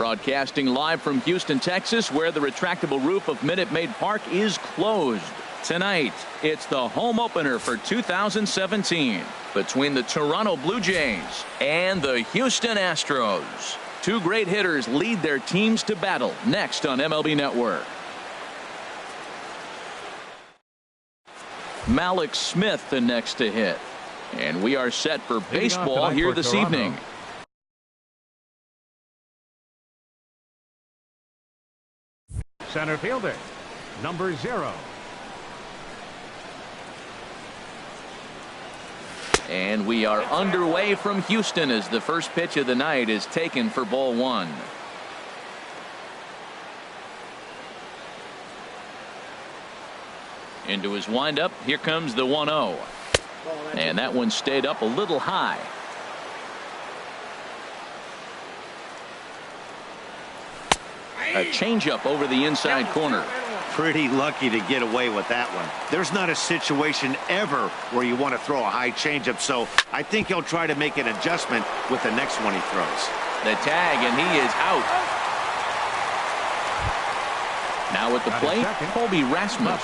Broadcasting live from Houston, Texas, where the retractable roof of Minute Maid Park is closed. Tonight, it's the home opener for 2017 between the Toronto Blue Jays and the Houston Astros. Two great hitters lead their teams to battle next on MLB Network. Malik Smith the next to hit. And we are set for baseball here this evening. Center fielder, number 0. And we are underway from Houston as the first pitch of the night is taken for ball 1. Into his windup. Here comes the 1-0. And that one stayed up a little high. A changeup over the inside corner. Pretty lucky to get away with that one. There's not a situation ever where you want to throw a high changeup, so I think he'll try to make an adjustment with the next one he throws. The tag, and he is out. Now at the plate, Colby Rasmus.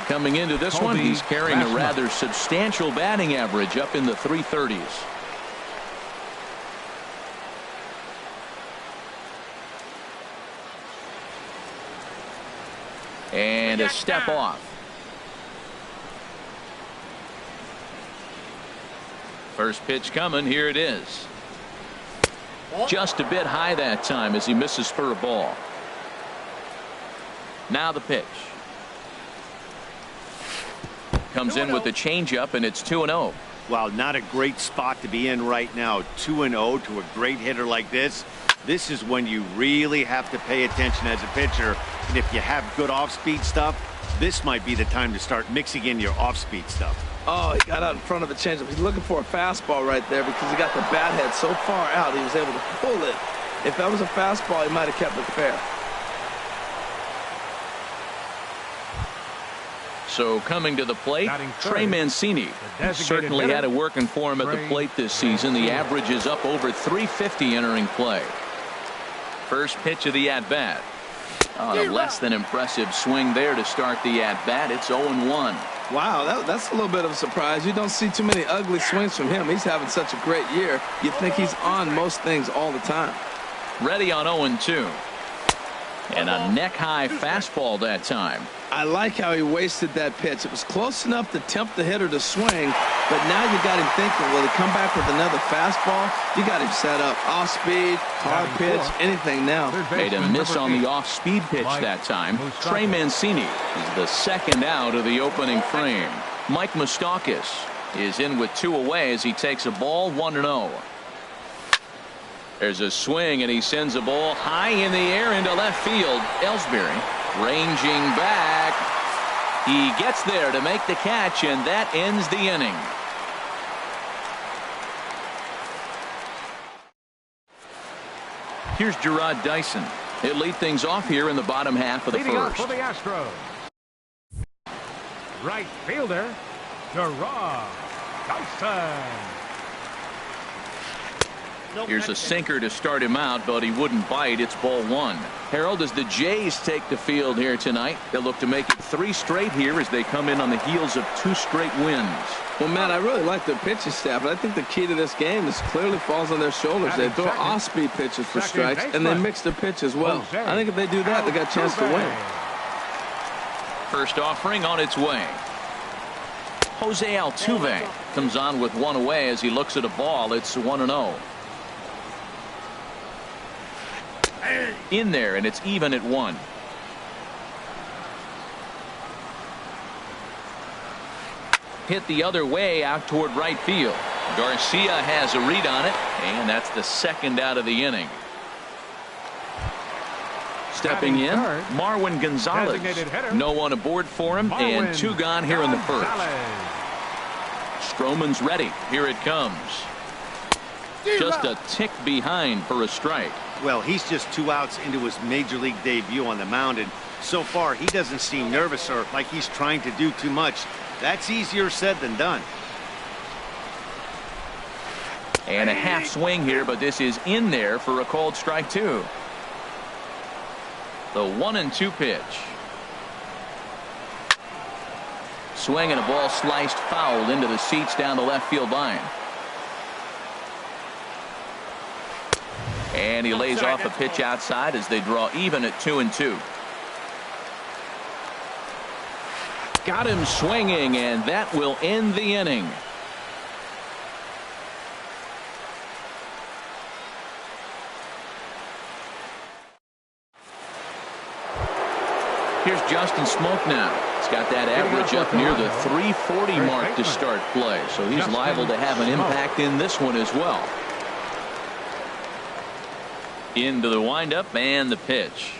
Coming into this one, he's carrying a rather substantial batting average up in the 330s. And a step off. First pitch coming. Here it is. Just a bit high that time as he misses for a ball. Now the pitch. Comes in with the changeup, and it's 2-0. Well, not a great spot to be in right now. 2-0 to a great hitter like this. This is when you really have to pay attention as a pitcher. And if you have good off-speed stuff, this might be the time to start mixing in your off-speed stuff. Oh, he got out in front of the changeup. He's looking for a fastball right there because he got the bat head so far out he was able to pull it. If that was a fastball, he might have kept it fair. So coming to the plate, Trey Mancini. Certainly had it working for him at the plate this season. The average is up over 350 entering play. First pitch of the at-bat. A less than impressive swing there to start the at-bat. It's 0-1. Wow, that's a little bit of a surprise. You don't see too many ugly swings from him. He's having such a great year. You think he's on most things all the time. Ready on 0-2. And a neck-high fastball that time. I like how he wasted that pitch. It was close enough to tempt the hitter to swing, but now you got him thinking, will he come back with another fastball? You got him set up. Off-speed, hard pitch, anything now. Made a miss on the off-speed pitch that time. Trey Mancini is the second out of the opening frame. Mike Moustakas is in with 2 away as he takes a ball 1-0. There's a swing, and he sends a ball high in the air into left field. Ellsbury ranging back. He gets there to make the catch, and that ends the inning. Here's Gerard Dyson. He'll lead things off here in the bottom half of the first. For the Astros, right fielder, Gerard Dyson. Here's a sinker to start him out, but he wouldn't bite. It's ball 1. Harold, as the Jays take the field here tonight, they'll look to make it 3 straight here as they come in on the heels of 2 straight wins. Well, Matt, I really like their pitching staff, but I think the key to this game is clearly falls on their shoulders. They throw off-speed pitches for strikes, and they mix their pitch as well. I think if they do that, they got a chance to win. First offering on its way. Jose Altuve comes on with 1 away as he looks at a ball. It's 1-0. In there, and it's even at 1. Hit the other way out toward right field. Garcia has a read on it, and that's the second out of the inning. Stepping in, Marwin Gonzalez. No one aboard for him, and 2 gone here in the first. Stroman's ready. Here it comes. Just a tick behind for a strike. Well, he's just 2 outs into his major league debut on the mound, and so far he doesn't seem nervous or like he's trying to do too much. That's easier said than done. And a half swing here, but this is in there for a called strike 2. The 1-2 pitch. Swing and a ball sliced foul into the seats down the left field line. And he lays off a pitch outside as they draw even at 2-2. Got him swinging, and that will end the inning. Here's Justin Smoke now. He's got that average up near the 340 mark to start play, so he's liable to have an impact in this one as well. Into the windup and the pitch.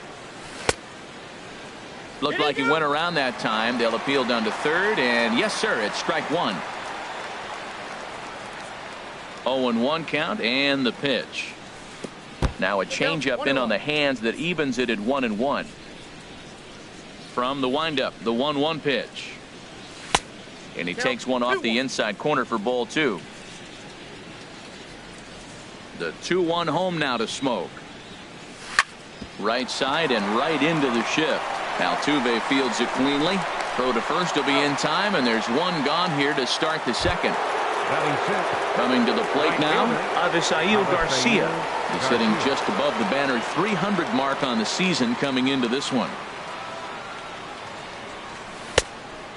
Looked like he went around that time. They'll appeal down to third, and yes, sir, it's strike one. 0-1 count and the pitch. Now a changeup in on the hands that evens it at 1-1. From the windup, the 1-1 pitch. And he takes one off the inside corner for ball two. The 2-1 home now to Smoke. Right side and right into the shift. Altuve fields it cleanly. Throw to first will be in time, and there's one gone here to start the second. Coming to the plate now, Avisail Garcia. He's sitting just above the banner 300 mark on the season coming into this one.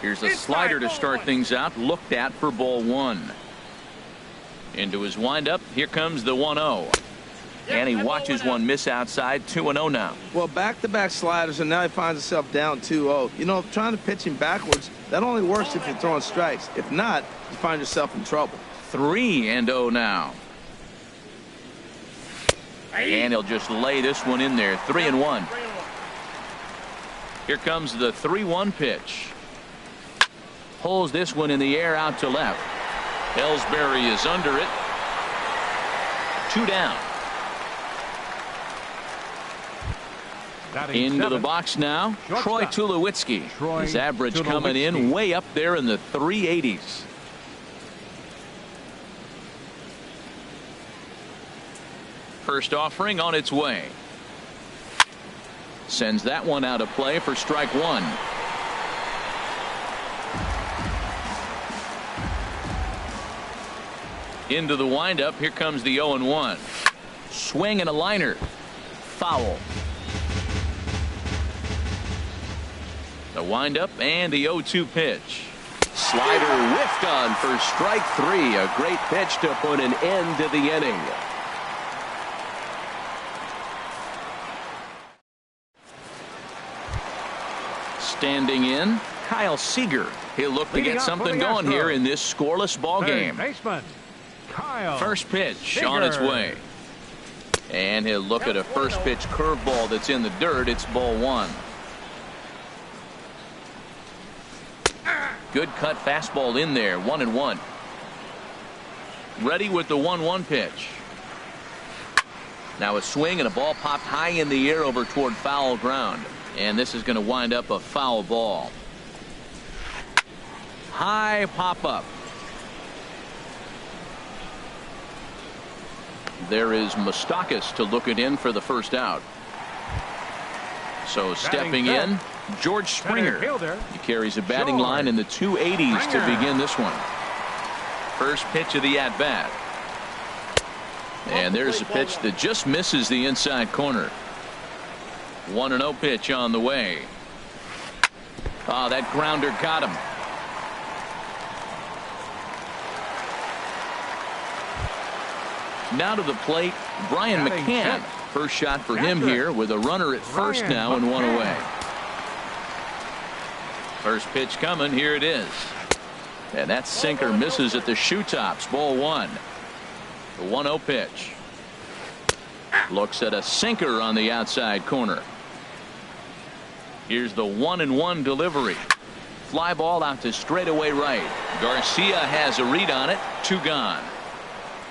Here's a slider to start things out, looked at for ball one. Into his windup, here comes the 1-0. And he watches one miss outside. 2-0 now. Well, back-to-back sliders, and now he finds himself down 2-0. You know, trying to pitch him backwards, that only works if you're throwing strikes. If not, you find yourself in trouble. 3-0 now. And he'll just lay this one in there. 3-1. Here comes the 3-1 pitch. Pulls this one in the air out to left. Ellsbury is under it. 2 down. Into the box now, Troy Tulowitzki. His average coming in way up there in the 380s. First offering on its way. Sends that one out of play for strike one. Into the windup. Here comes the 0-1. Swing and a liner. Foul. The windup and the 0-2 pitch. Slider whiffed on for strike three. A great pitch to put an end to the inning. Standing in, Kyle Seager. He'll look to get something going here in this scoreless ball game. First pitch on its way. And he'll look at a first pitch curveball that's in the dirt. It's ball one. Good cut fastball in there. 1-1. Ready with the 1-1 pitch. Now a swing and a ball popped high in the air over toward foul ground. And this is going to wind up a foul ball. High pop up. There is Moustakas to look it in for the first out. So stepping in, George Springer. He carries a batting line in the 280s to begin this one. First pitch of the at-bat. And there's a pitch that just misses the inside corner. 1-0 pitch on the way. Oh, that grounder got him. Now to the plate, Brian McCann. First shot for him here with a runner at first now and one away. First pitch coming. Here it is. And that sinker misses at the shoe tops. Ball one. The 1-0 pitch. Looks at a sinker on the outside corner. Here's the 1-1 delivery. Fly ball out to straightaway right. Garcia has a read on it. 2 gone.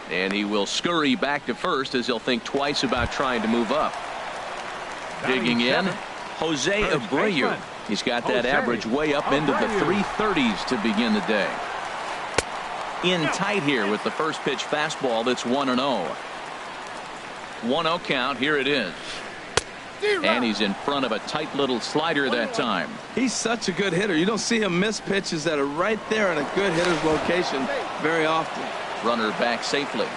And he will scurry back to first as he'll think twice about trying to move up. Digging in, Jose Abreu. He's got that average way up into the 330s to begin the day. In tight here with the first pitch fastball that's 1-0. 1-0 count. Here it is. And he's in front of a tight little slider that time. He's such a good hitter. You don't see him miss pitches that are right there in a good hitter's location very often. Runner back safely.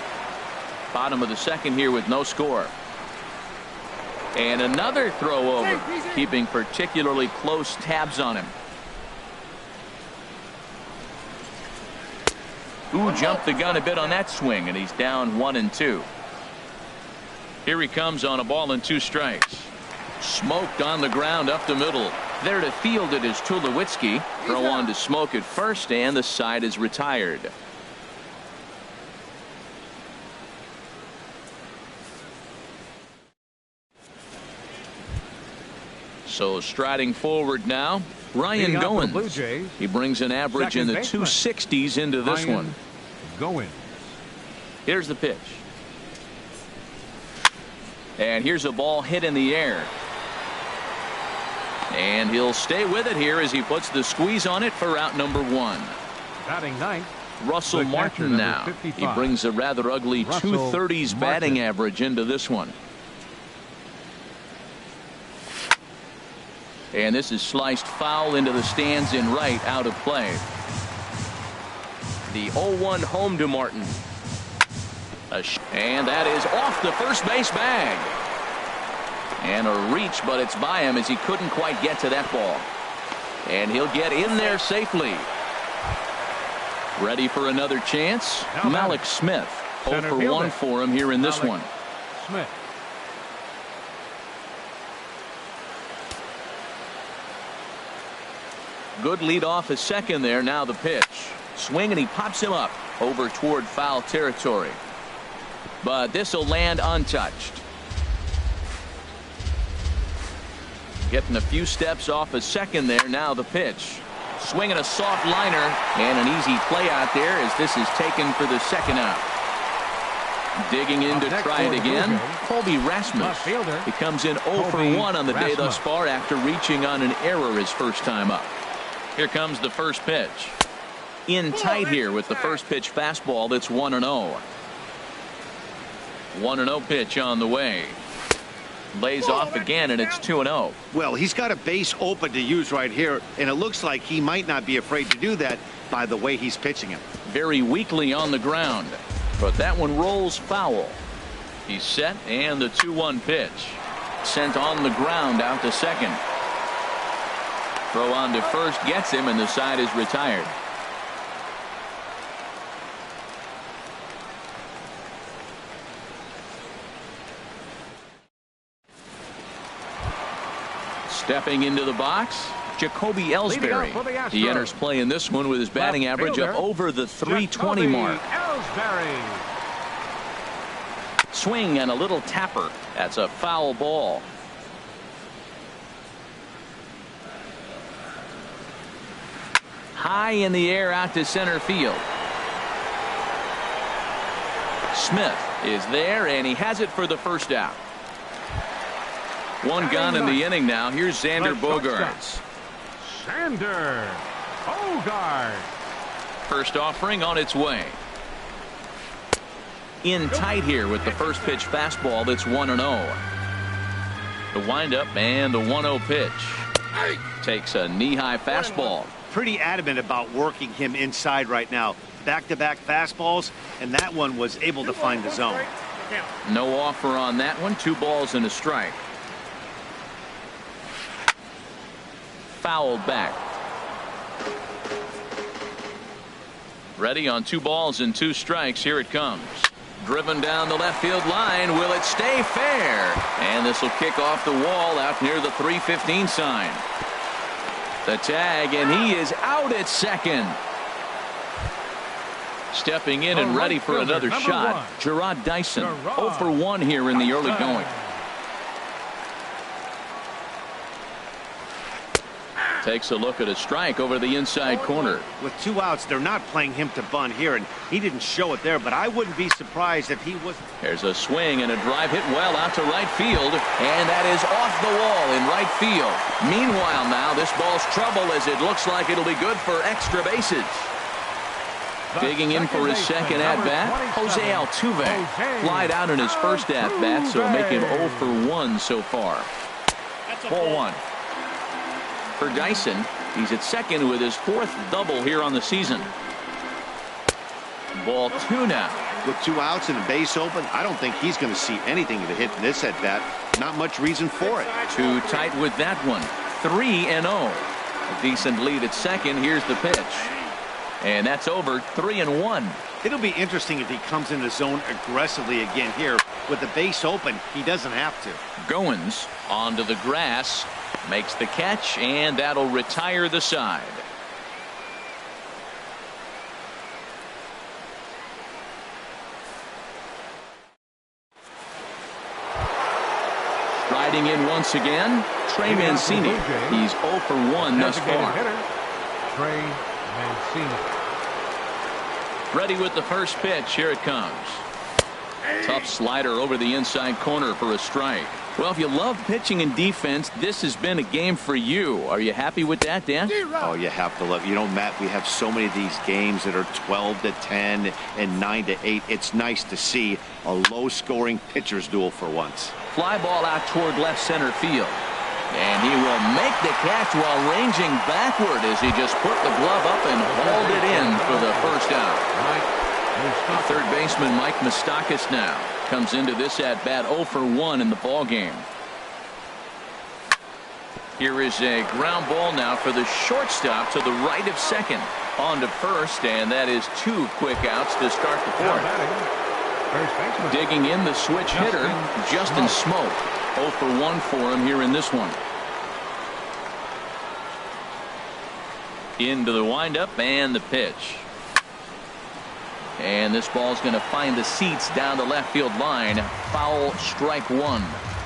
Bottom of the second here with no score. And another throw over, keeping particularly close tabs on him. Ooh, jumped the gun a bit on that swing, and he's down 1-2. Here he comes on a ball and 2 strikes. Smoked on the ground up the middle. There to field it is Tulowitzki. Throw on to Smoke at first, and the side is retired. So striding forward now, Ryan Goins. He brings an average in the 260s into this one. Here's the pitch. And here's a ball hit in the air. And he'll stay with it here as he puts the squeeze on it for out number 1. Batting ninth, Russell Martin now. 55. He brings a rather ugly 230s batting average into this one. And this is sliced foul into the stands in right, out of play. The 0-1 home to Martin. And that is off the first base bag. And a reach, but it's by him as he couldn't quite get to that ball. And he'll get in there safely. Ready for another chance? Malik Smith. 0 for 1 for him here in this one. Smith. Good lead off his second there. Now the pitch. Swing, and he pops him up over toward foul territory. But this will land untouched. Getting a few steps off his second there. Now the pitch. Swinging a soft liner, and an easy play out there as this is taken for the second out. Digging in to try it again, Colby Rasmus. He comes in 0 for 1 on the day thus far after reaching on an error his first time up. Here comes the first pitch. In tight here with the first pitch fastball that's 1-0. 1-0 pitch on the way. Lays off again, and it's 2-0. Well, he's got a base open to use right here, and it looks like he might not be afraid to do that by the way he's pitching him. Very weakly on the ground, but that one rolls foul. He's set, and the 2-1 pitch. Sent on the ground out to second. Throw on to first gets him, and the side is retired. Stepping into the box, Jacoby Ellsbury. He enters play in this one with his batting average up over the 320 mark. Swing and a little tapper. That's a foul ball. High in the air out to center field. Smith is there, and he has it for the first out. One gone in the inning now. Here's Xander Bogaerts. Xander Bogaerts. First offering on its way. In tight here with the first pitch fastball that's 1-0. The windup and the 1-0 pitch. Takes a knee-high fastball. Pretty adamant about working him inside right now. Back-to-back fastballs, and that one was able to find the zone. No offer on that one. 2 balls and a strike. Fouled back. Ready on 2 balls and 2 strikes. Here it comes. Driven down the left field line. Will it stay fair? And this will kick off the wall out near the 315 sign. The tag, and he is out at second. Stepping in and ready for another shot, Gerard Dyson. 0 for 1 here in the early going. Takes a look at a strike over the inside corner. With 2 outs, they're not playing him to bunt here, and he didn't show it there, but I wouldn't be surprised if he was. There's a swing and a drive hit well out to right field, and that is off the wall in right field. Meanwhile now, this ball's trouble as it looks like it'll be good for extra bases. Digging in for his second at-bat, Jose Altuve. Flied out in his first at-bat, so make him 0 for 1 so far. Ball one. For Dyson, he's at second with his 4th double here on the season. Ball two now. With 2 outs and a base open, I don't think he's going to see anything to hit in this at bat. Not much reason for it. Too tight with that one. 3-0. A decent lead at second. Here's the pitch. And that's over. 3-1. It'll be interesting if he comes in the zone aggressively again here. With the base open, he doesn't have to. Goins onto the grass. Makes the catch, and that'll retire the side. Riding in once again, Trey Mancini. He's 0 for 1 thus far. Trey Mancini. Ready with the first pitch. Here it comes. Tough slider over the inside corner for a strike. Well, if you love pitching and defense, this has been a game for you. Are you happy with that, Dan? Oh, you have to love. You know, Matt, we have so many of these games that are 12-10 and 9-8. It's nice to see a low-scoring pitcher's duel for once. Fly ball out toward left center field. And he will make the catch while ranging backward as he just put the glove up and hauled it in for the first out. Third baseman Mike Moustakas now comes into this at bat 0 for 1 in the ball game. Here is a ground ball now for the shortstop to the right of second. On to first, and that is 2 quick outs to start the 4th. Digging in the switch hitter, Justin Smoke. 0 for 1 for him here in this one. Into the windup and the pitch. And this ball's going to find the seats down the left field line. Foul, strike 1.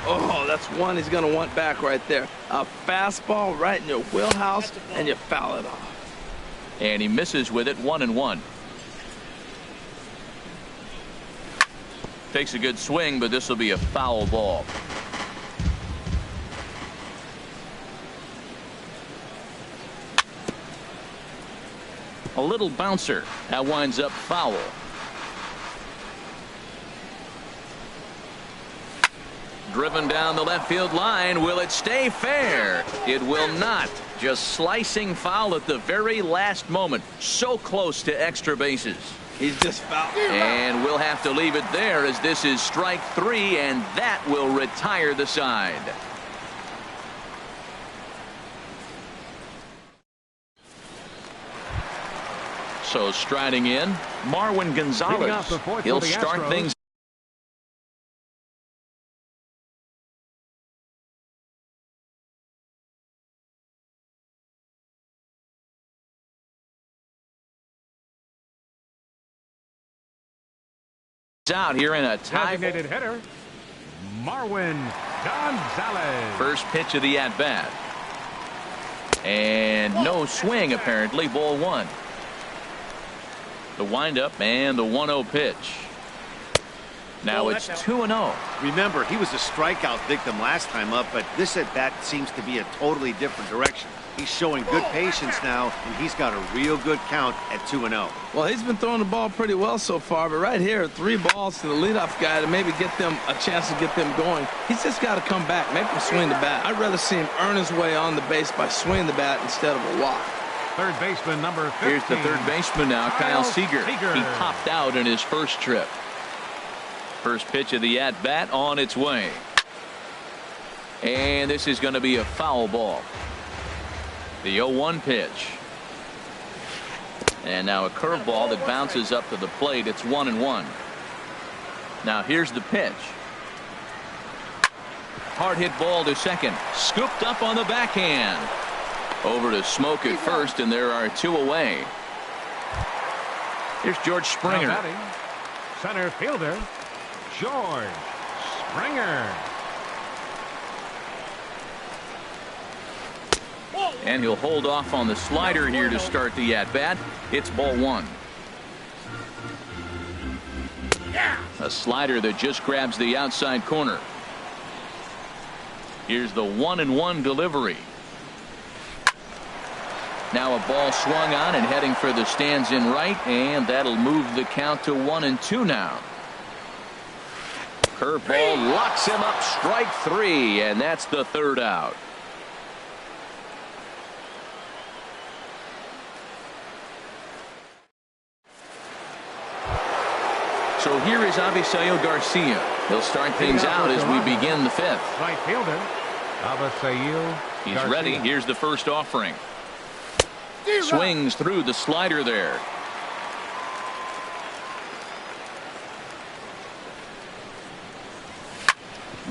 Oh, that's one he's going to want back right there. A fastball right in your wheelhouse, and you foul it off. And he misses with it. 1-1. Takes a good swing, but this will be a foul ball. A little bouncer. That winds up foul. Driven down the left field line. Will it stay fair? It will not. Just slicing foul at the very last moment. So close to extra bases. He's just fouled. And we'll have to leave it there as this is strike 3, and that will retire the side. So striding in, Marwin Gonzalez. He'll start things out here in a tie. Designated hitter, Marwin Gonzalez. First pitch of the at-bat. And no swing, apparently. Ball 1. The windup and the 1-0 pitch. Now it's 2-0. Remember, he was a strikeout victim last time up, but this at bat seems to be a totally different direction. He's showing good patience now, and he's got a real good count at 2-0. Well, he's been throwing the ball pretty well so far, but right here, 3 balls to the leadoff guy to maybe get them a chance to get them going. He's just got to come back, make him swing the bat. I'd rather see him earn his way on the base by swinging the bat instead of a walk. Third baseman number 15. Here's the third baseman now, Kyle Seager. He popped out in his first trip. First pitch of the at-bat on its way. And this is going to be a foul ball. The 0-1 pitch. And now a curveball that bounces up to the plate. It's 1-1. Now here's the pitch. Hard hit ball to second. Scooped up on the backhand. Over to Smoke at first, and there are 2 away. Here's George Springer. Now batting, center fielder, George Springer. And he'll hold off on the slider here to start the at-bat. It's ball 1. A slider that just grabs the outside corner. Here's the 1-1 delivery. Now a ball swung on and heading for the stands in right, and that'll move the count to 1-2 now. Curveball locks him up, strike three, and that's the third out. So here is Avisail Garcia. He'll start things out as we begin the fifth. Right fielder, Avisail. He's ready. Here's the first offering. Swings through the slider there.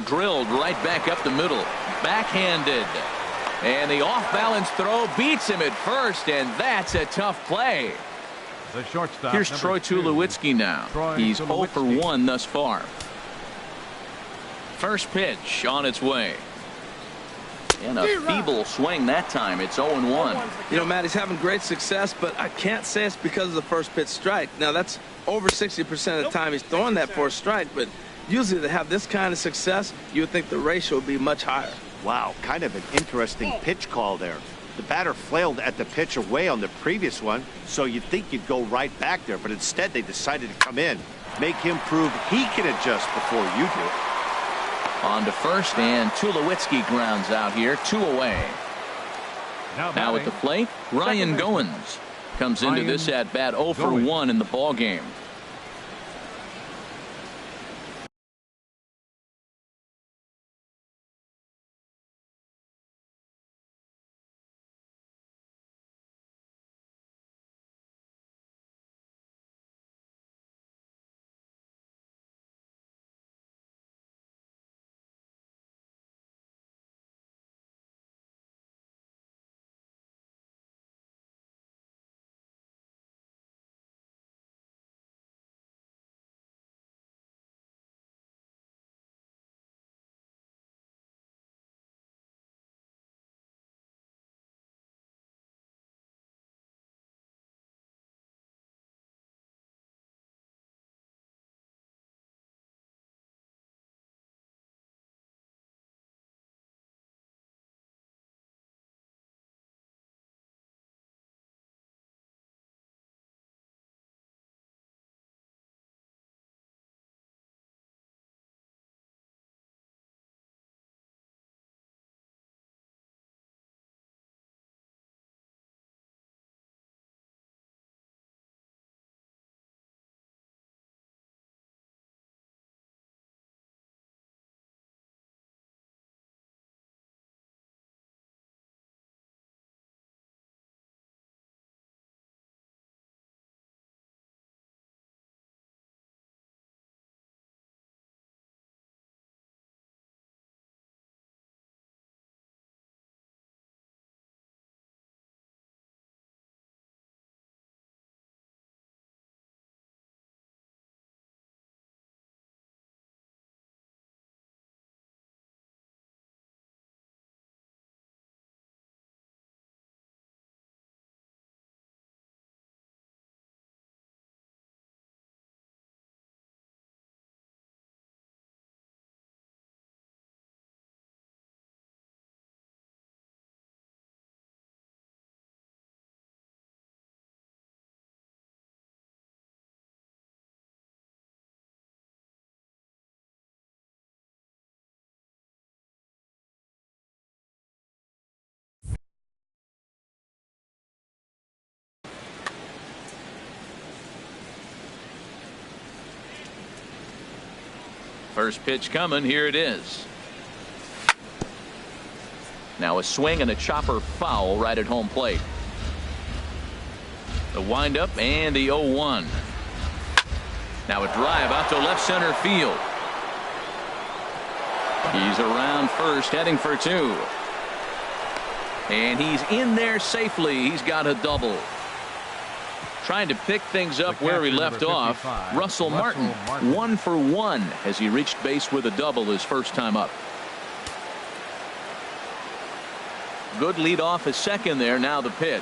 Drilled right back up the middle. Backhanded. And the off-balance throw beats him at first, and that's a tough play. The shortstop. Here's Troy Tulowitzki now. He's 0 for 1 thus far. First pitch on its way. And a feeble swing that time. It's 0-1. You know, Matt, he's having great success, but I can't say it's because of the first pitch strike. Now, that's over 60% of the time he's throwing that for a strike, but usually to have this kind of success, you would think the ratio would be much higher. Wow, kind of an interesting pitch call there. The batter flailed at the pitch away on the previous one, so you'd think you'd go right back there, but instead they decided to come in, make him prove he can adjust before you do. On to first, and Tulowitzki grounds out here, 2 away. Now at the plate, Ryan Goins comes into this at bat 0 for 1 in the ball game. First pitch coming. Here it is. Now a swing and a chopper foul right at home plate. The windup and the 0-1. Now a drive out to left center field. He's around first, heading for 2. And he's in there safely. He's got a double. Trying to pick things up where he left off. Russell Martin, 1 for 1 as he reached base with a double his first time up. Good lead off his second there. Now the pitch.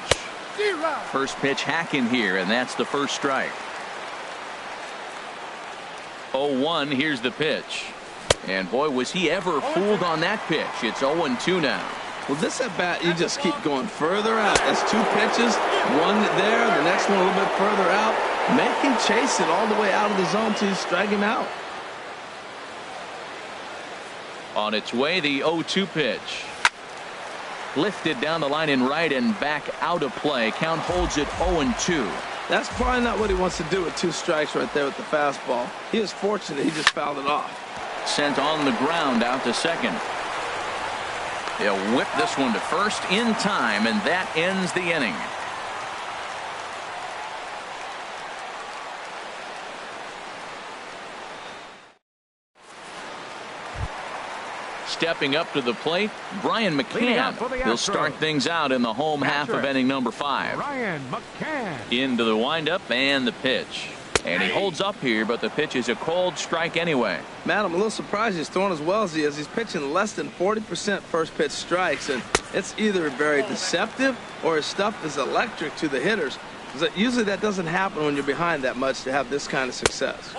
First pitch hacking here, and that's the first strike. 0-1. Here's the pitch. And boy, was he ever fooled on that pitch. It's 0-2 now. Well, this at bat, you just keep going further out. That's 2 pitches, one there, the next one a little bit further out. Make him chase it all the way out of the zone till you strike him out. On its way, the 0-2 pitch. Lifted down the line in right and back out of play. Count holds it 0-2. That's probably not what he wants to do with 2 strikes right there with the fastball. He is fortunate he just fouled it off. Sent on the ground out to second. They'll whip this one to first in time, and that ends the inning. Stepping up to the plate, Brian McCann. He'll start things out in the home half of inning number 5. Brian McCann. Into the windup and the pitch. And he holds up here, but the pitch is a cold strike anyway. Matt, I'm a little surprised he's throwing as well as he is. He's pitching less than 40% first pitch strikes, and it's either very deceptive or his stuff is electric to the hitters. Usually that doesn't happen when you're behind that much to have this kind of success.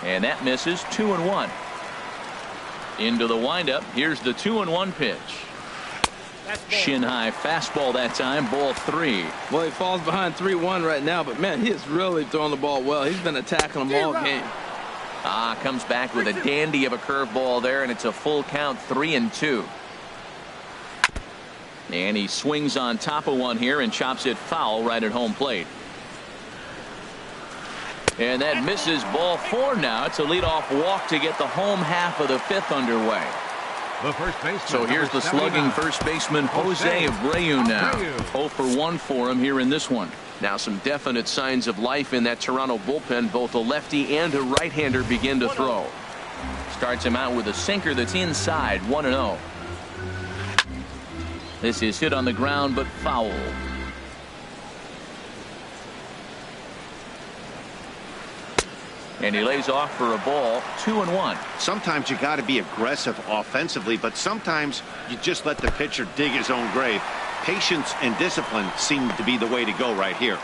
And that misses. 2-1. Into the windup. Here's the 2-1 pitch. Shin high fastball that time. Ball 3. Well, he falls behind 3-1 right now, but man, he is really throwing the ball well. He's been attacking them all game. Comes back with a dandy of a curveball there, and it's a full count. 3-2. And he swings on top of one here and chops it foul right at home plate. And that misses. Ball 4 now. It's a leadoff walk to get the home half of the 5th underway. The first baseman. So here's the slugging first baseman Jose Abreu now. 0 for 1 for him here in this one. Now some definite signs of life in that Toronto bullpen. Both a lefty and a right-hander begin to throw. Starts him out with a sinker that's inside. 1-0. This is hit on the ground but foul. And he lays off for a ball. 2-1. Sometimes you got to be aggressive offensively, but sometimes you just let the pitcher dig his own grave. Patience and discipline seem to be the way to go right here.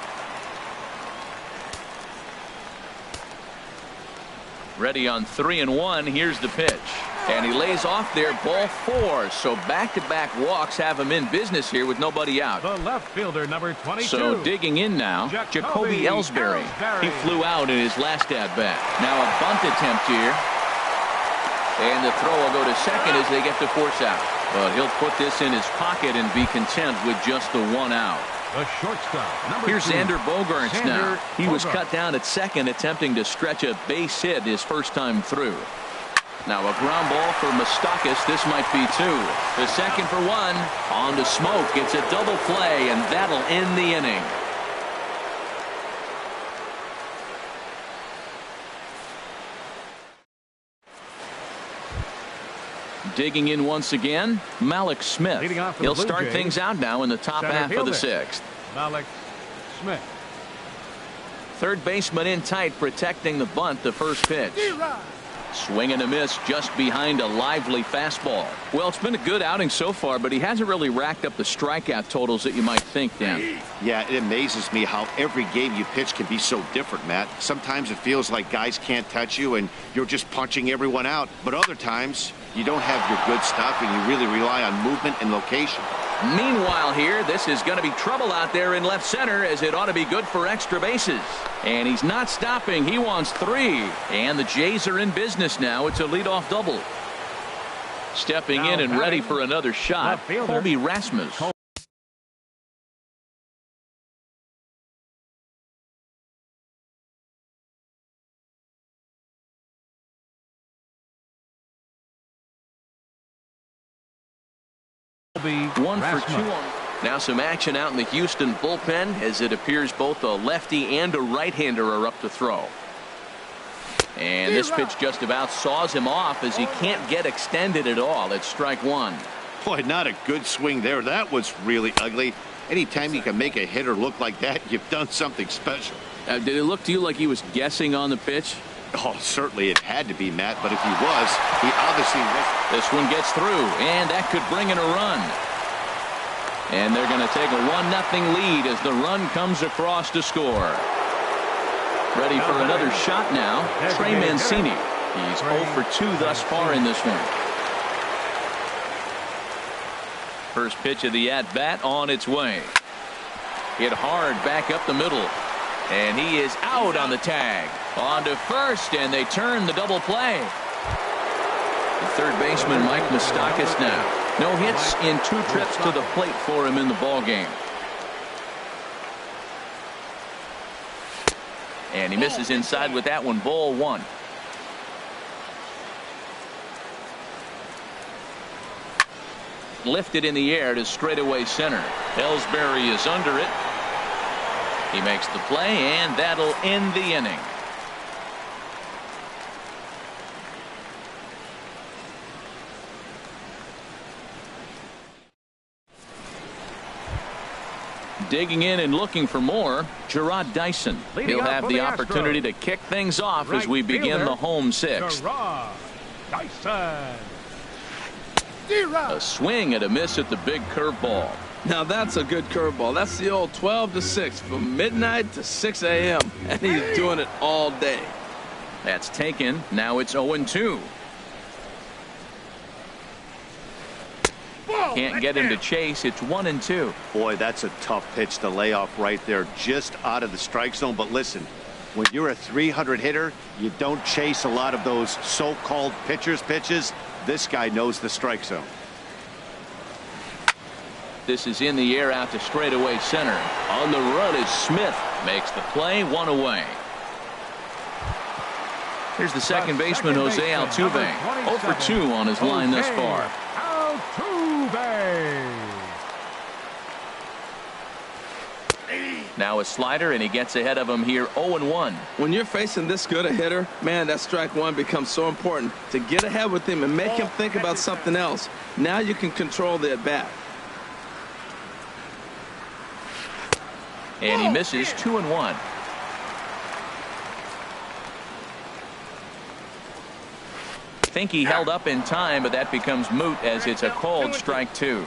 Ready on 3-1. Here's the pitch. And he lays off there. Ball 4. So back-to-back walks have him in business here with nobody out. The left fielder, number 22. So digging in now, Jacoby Ellsbury. He flew out in his last at-bat. Now a bunt attempt here. And the throw will go to second as they get the force out. But he'll put this in his pocket and be content with just the 1 out. The shortstop, number Here's 2. Xander Bogaerts now. He was Bogaerts. cut down at second, attempting to stretch a base hit his first time through. Now a ground ball for Moustakas. This might be 2. The second for 1. On to Smoke. It's a double play, and that'll end the inning. Digging in once again, Malik Smith. He'll start things out now in the top half of the 6th. Malik Smith. Third baseman in tight, protecting the bunt. The first pitch. Swing and a miss just behind a lively fastball. Well, it's been a good outing so far, but he hasn't really racked up the strikeout totals that you might think, Dan. Yeah, it amazes me how every game you pitch can be so different, Matt. Sometimes it feels like guys can't touch you and you're just punching everyone out. But other times you don't have your good stuff and you really rely on movement and location. Meanwhile here, this is going to be trouble out there in left center, as it ought to be good for extra bases. And he's not stopping. He wants 3. And the Jays are in business now. It's a leadoff double. Stepping in and ready for another shot, Colby Rasmus. One for 2 on. Now some action out in the Houston bullpen, as it appears both a lefty and a right-hander are up to throw. And this pitch just about saws him off, as he can't get extended at all. It's strike 1. Boy, not a good swing there. That was really ugly. Anytime you can make a hitter look like that, you've done something special. Did it look to you like he was guessing on the pitch? Oh, certainly it had to be, Matt, but if he was, he obviously was. This one gets through, and that could bring in a run. And they're going to take a 1-0 lead as the run comes across to score. Ready for another shot now, Trey Mancini. He's 0 for 2 thus far in this one. First pitch of the at-bat on its way. Hit hard back up the middle. And he is out on the tag. On to first, and they turn the double play. The third baseman, Mike Moustakas, now. No hits in 2 trips to the plate for him in the ball game. And he misses inside with that one. Ball 1. Lifted in the air to straightaway center. Ellsbury is under it. He makes the play, and that'll end the inning. Digging in and looking for more, Gerard Dyson. He'll have the opportunity to kick things off as we begin the home 6th. A swing and a miss at the big curveball. Now that's a good curveball. That's the old 12 to 6 from midnight to 6 a.m. and he's doing it all day. That's taken. Now it's 0-2. Can't get him to chase. It's 1-2. Boy, that's a tough pitch to lay off right there, just out of the strike zone. But listen, when you're a 300 hitter, you don't chase a lot of those so-called pitchers' pitches. This guy knows the strike zone. This is in the air out to straightaway center. On the run is Smith. Makes the play. 1 away. Here's the second baseman, Jose Altuve. 0 for 2 on his line thus far. Now a slider, and he gets ahead of him here. 0-1. When you're facing this good a hitter, man, that strike one becomes so important to get ahead with him and make him think about something else. Now you can control the at bat. And he misses. 2-1. Think he held up in time, but that becomes moot as it's a called strike 2.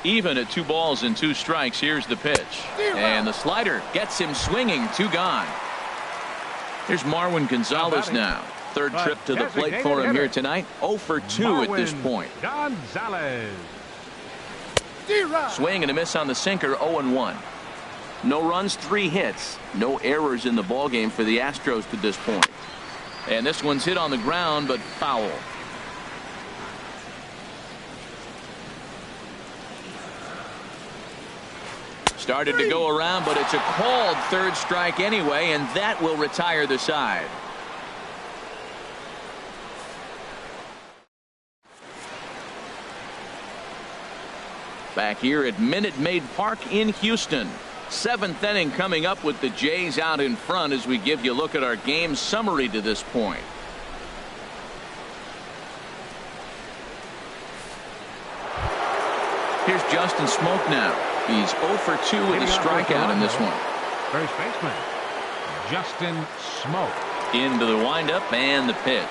Even at 2 balls and 2 strikes. Here's the pitch, and the slider gets him swinging. 2 gone. Here's Marwin Gonzalez now. Third trip to the plate for him here tonight. 0 for 2 at this point. Swing and a miss on the sinker. 0-1. No runs, 3 hits. No errors in the ballgame for the Astros to this point. And this one's hit on the ground, but foul. Started to go around, but it's a called third strike anyway, and that will retire the side. Back here at Minute Maid Park in Houston. 7th inning coming up with the Jays out in front as we give you a look at our game summary to this point. Here's Justin Smoak now. He's 0 for 2 with a strikeout in this one. First baseman, Justin Smoak. Into the windup and the pitch.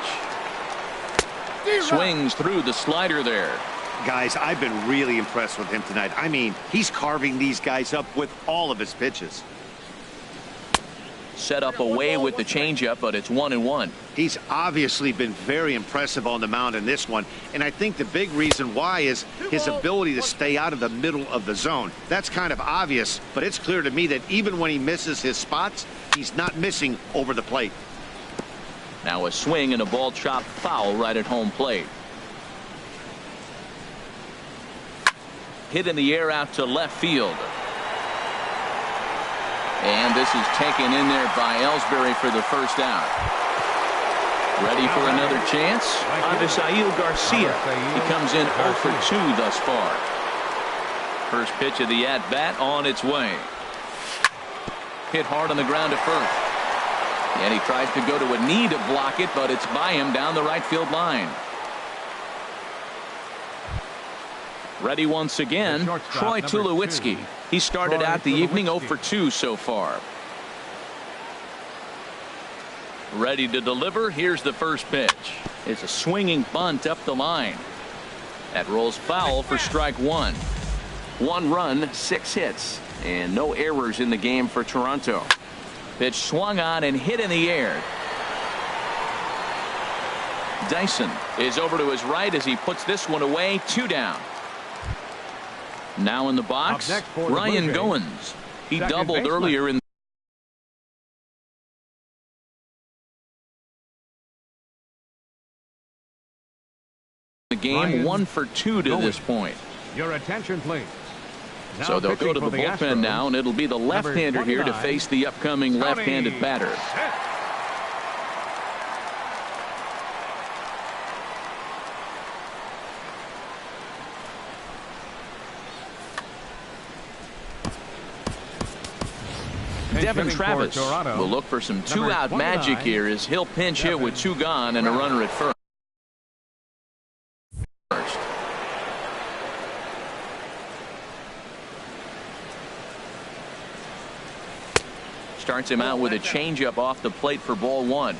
Swings through the slider there. Guys, I've been really impressed with him tonight. I mean, he's carving these guys up with all of his pitches. Set up away with the changeup, but it's 1-1. He's obviously been very impressive on the mound in this one, and I think the big reason why is his ability to stay out of the middle of the zone. That's kind of obvious, but it's clear to me that even when he misses his spots, he's not missing over the plate. Now a swing and a ball chopped foul right at home plate. Hit in the air out to left field. And this is taken in there by Ellsbury for the first out. Ready for another chance? Avisail Garcia. He comes in 0 for 2 thus far. First pitch of the at-bat on its way. Hit hard on the ground to first. And he tries to go to a knee to block it, but it's by him down the right field line. Ready once again, Troy Tulowitzki. He started out the evening 0 for 2 so far. Ready to deliver. Here's the first pitch. It's a swinging bunt up the line. That rolls foul for strike 1. 1 run, 6 hits, and no errors in the game for Toronto. Pitch swung on and hit in the air. Dyson is over to his right as he puts this one away. 2 down. Now in the box, Ryan Goins. He doubled earlier in game 1 for 2 to this point. Your attention, please. Now So they'll go to the bullpen Astros, now, and it'll be the left-hander here to face the upcoming left-handed batter. Devin Travis will look for some two-out magic here as he'll pinch hit with 2 gone and a runner at first. Starts him out with a changeup off the plate for ball 1.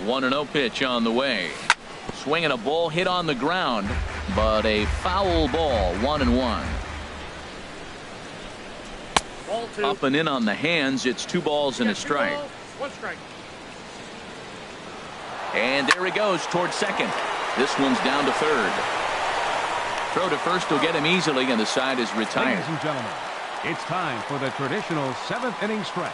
1-0 pitch on the way. Swinging a ball hit on the ground, but a foul ball. 1-1. Up and in on the hands. It's 2 balls and a strike. 1 strike. And there he goes towards second. This one's down to third. Throw to first will get him easily, and the side is retired. Ladies and gentlemen, it's time for the traditional 7th inning stretch.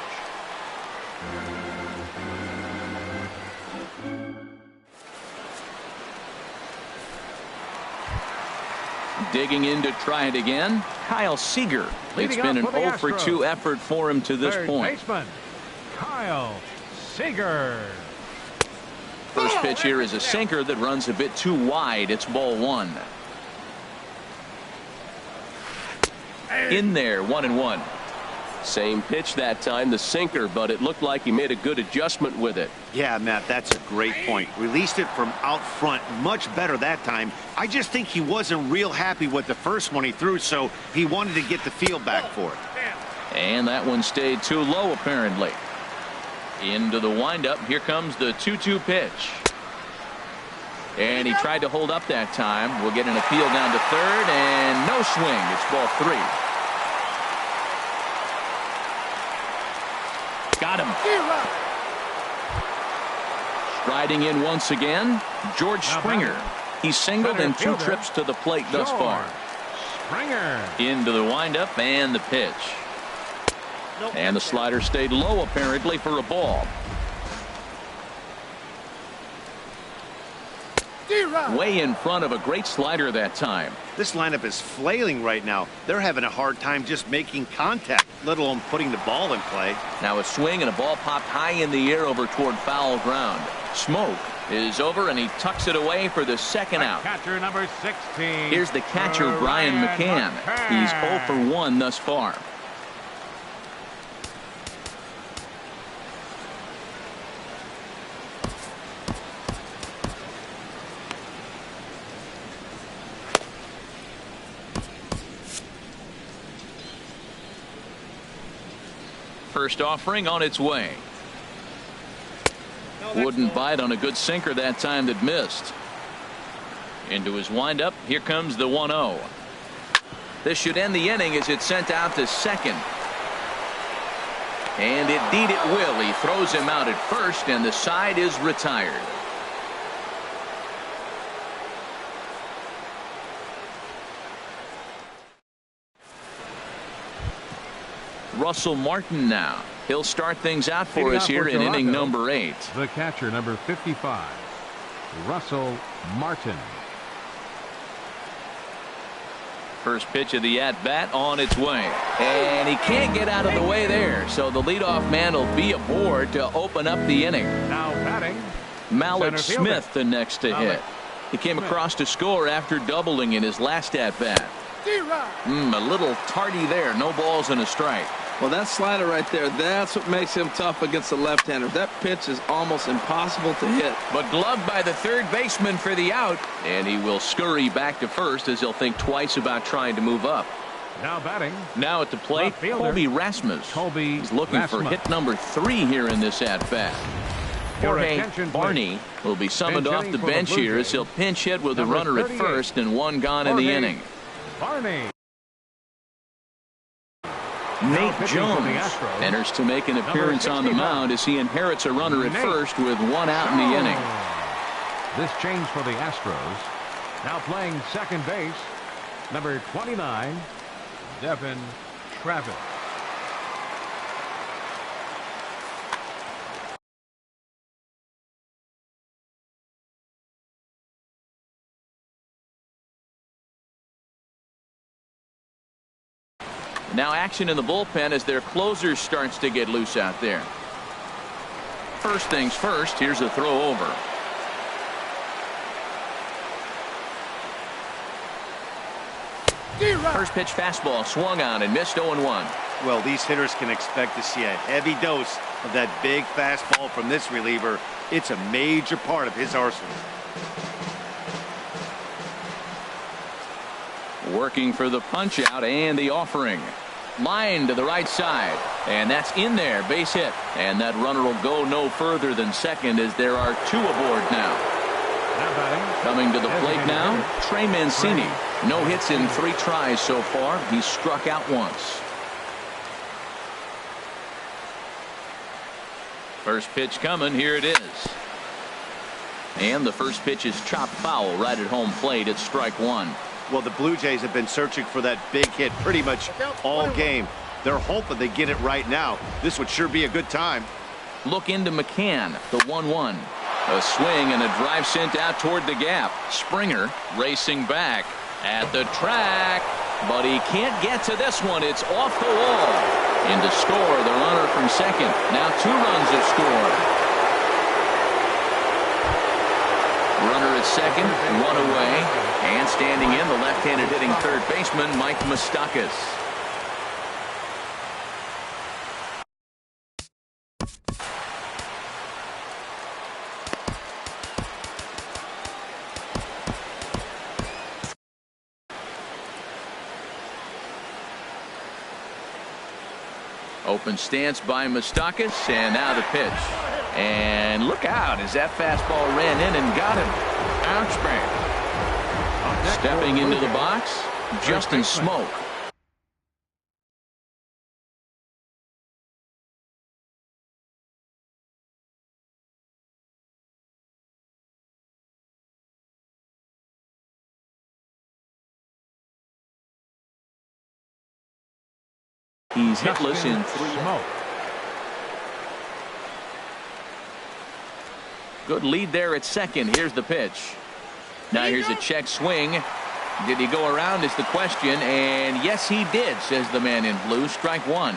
Digging in to try it again, Kyle Seager. It's been an 0 for 2 effort for him to this point. Baseman, Kyle Seager. First pitch here is a sinker that runs a bit too wide. It's ball 1. In there, 1-1. Same pitch that time, the sinker, but it looked like he made a good adjustment with it. Yeah, Matt, that's a great point. Released it from out front much better that time. I just think he wasn't real happy with the first one he threw, so he wanted to get the feel back for it. And that one stayed too low, apparently. Into the windup. Here comes the 2-2 pitch. And he tried to hold up that time. We'll get an appeal down to third, and no swing. It's ball 3. Got him. Striding in once again, George Springer. He's singled in 2 trips to the plate thus far. Springer. Into the windup and the pitch. And the slider stayed low, apparently, for a ball. Way in front of a great slider that time. This lineup is flailing right now. They're having a hard time just making contact, let alone putting the ball in play. Now a swing and a ball popped high in the air over toward foul ground. Smoke is over, and he tucks it away for the second out. Catcher number 16. Here's the catcher, Brian McCann. He's 0 for 1 thus far. First offering on its way. Wouldn't bite on a good sinker that time that missed. Into his windup. Here comes the 1-0. This should end the inning as it's sent out to second. And indeed it will. He throws him out at first, and the side is retired. Russell Martin now. He'll start things out for us here in inning number 8. The catcher, number 55, Russell Martin. First pitch of the at-bat on its way. And he can't get out of the way there. So the leadoff man will be aboard to open up the inning. Now batting, Malik center Smith, fielder. the next to hit. He came across to score after doubling in his last at-bat. A little tardy there. No balls and a strike. Well, that slider right there, that's what makes him tough against the left-hander. That pitch is almost impossible to hit. But gloved by the third baseman for the out. And he will scurry back to first as he'll think twice about trying to move up. Now batting. Now at the plate, Colby Rasmus. He's looking for hit number 3 here in this at-bat. Jorge Barney will be summoned off the bench here as he'll pinch hit with a runner at first and 1 gone in the inning. Barney. Nate Jones enters to make an appearance on the mound as he inherits a runner at first with 1 out in the inning. This change for the Astros. Now playing second base, number 29, Devin Travis. Now action in the bullpen as their closer starts to get loose out there. First things first, here's a throw over. First pitch fastball swung on and missed 0-1. Well, these hitters can expect to see a heavy dose of that big fastball from this reliever. It's a major part of his arsenal. Working for the punch out and the offering. Line to the right side, and that's in there. Base hit, and that runner will go no further than second as there are two aboard now. Coming to the plate now, Trey Mancini. No hits in 3 tries so far. He's struck out once. First pitch coming. Here it is. And the first pitch is chopped foul right at home plate. It's strike one. Well, the Blue Jays have been searching for that big hit pretty much all game. They're hoping they get it right now. This would sure be a good time. Look into McCann, the 1-1. A swing and a drive sent out toward the gap. Springer racing back at the track, but he can't get to this one. It's off the wall. In to score the runner from second. Now 2 runs have scored. Runner at second, 1 away, and standing in the left-handed hitting third baseman Mike Moustakas. Open stance by Moustakas, and now the pitch. And look out as that fastball ran in and got him. Ouch, man. Stepping into the box, Justin Smoke. He's hitless in 3. Good lead there at second. Here's the pitch. Now here's a check swing. Did he go around is the question, and yes he did, says the man in blue. Strike one.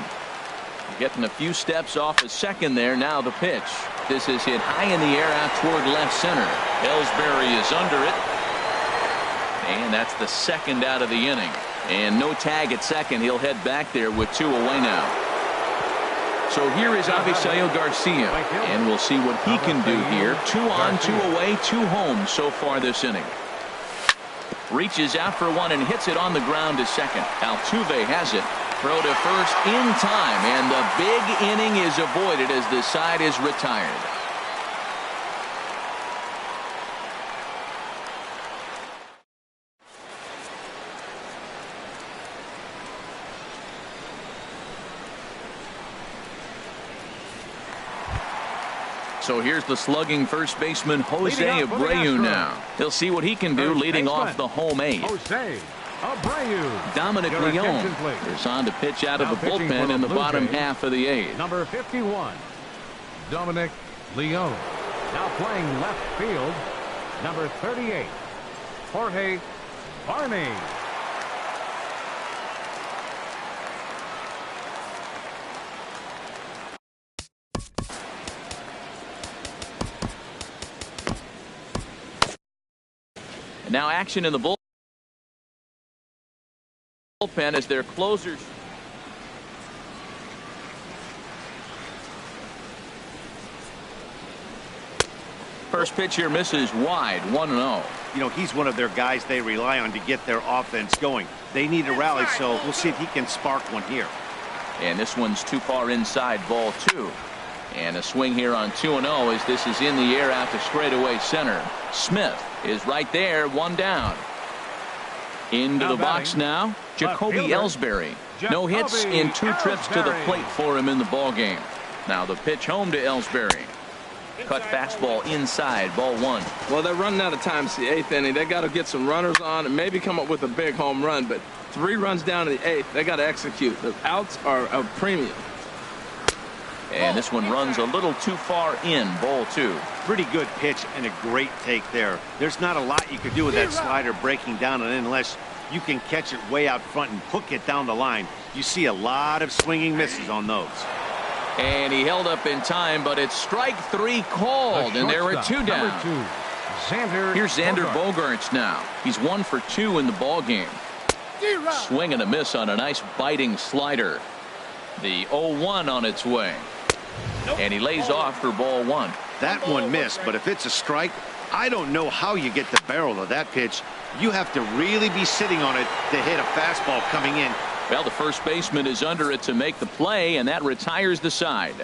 Getting a few steps off of second there. Now the pitch. This is hit high in the air out toward left center. Ellsbury is under it, and that's the second out of the inning. And no tag at second. He'll head back there with 2 away now. So here is Avisail Garcia, and we'll see what he can do here. 2 on, 2 away, 2 home so far this inning. Reaches out for one and hits it on the ground to second. Altuve has it. Throw to first in time, and the big inning is avoided as the side is retired. So here's the slugging first baseman Jose Abreu now. He'll see what he can do leading off the home 8. Jose Abreu. Dominic Leone is on to pitch out of the bullpen in the bottom half of the 8th. Number 51, Dominic Leone. Now playing left field, number 38, Jorge Barney. And now action in the bullpen as their closers. First pitch here misses wide, 1-0. You know, he's one of their guys they rely on to get their offense going. They need a rally, so we'll see if he can spark one here. And this one's too far inside, ball 2. And a swing here on 2-0 as this is in the air out to straightaway center. Smith is right there, 1 down. Into the box now, Jacoby Ellsbury. No hits in 2 trips to the plate for him in the ballgame. Now the pitch home to Ellsbury. Cut fastball inside, ball 1. Well, they're running out of time. It's the 8th inning. They got to get some runners on and maybe come up with a big home run. But 3 runs down to the 8th. They got to execute. The outs are a premium. And this one runs a little too far in, ball 2. Pretty good pitch and a great take there. There's not a lot you could do with that slider breaking down, and unless you can catch it way out front and hook it down the line. You see a lot of swinging misses on those. And he held up in time, but it's strike 3 called, and there are 2 down. Here's Xander Bogaerts now. He's 1 for 2 in the ball game. Swing and a miss on a nice biting slider. The 0-1 on its way. And he lays off for ball 1. That one missed, but if it's a strike, I don't know how you get the barrel of that pitch. You have to really be sitting on it to hit a fastball coming in. Well, the first baseman is under it to make the play, and that retires the side.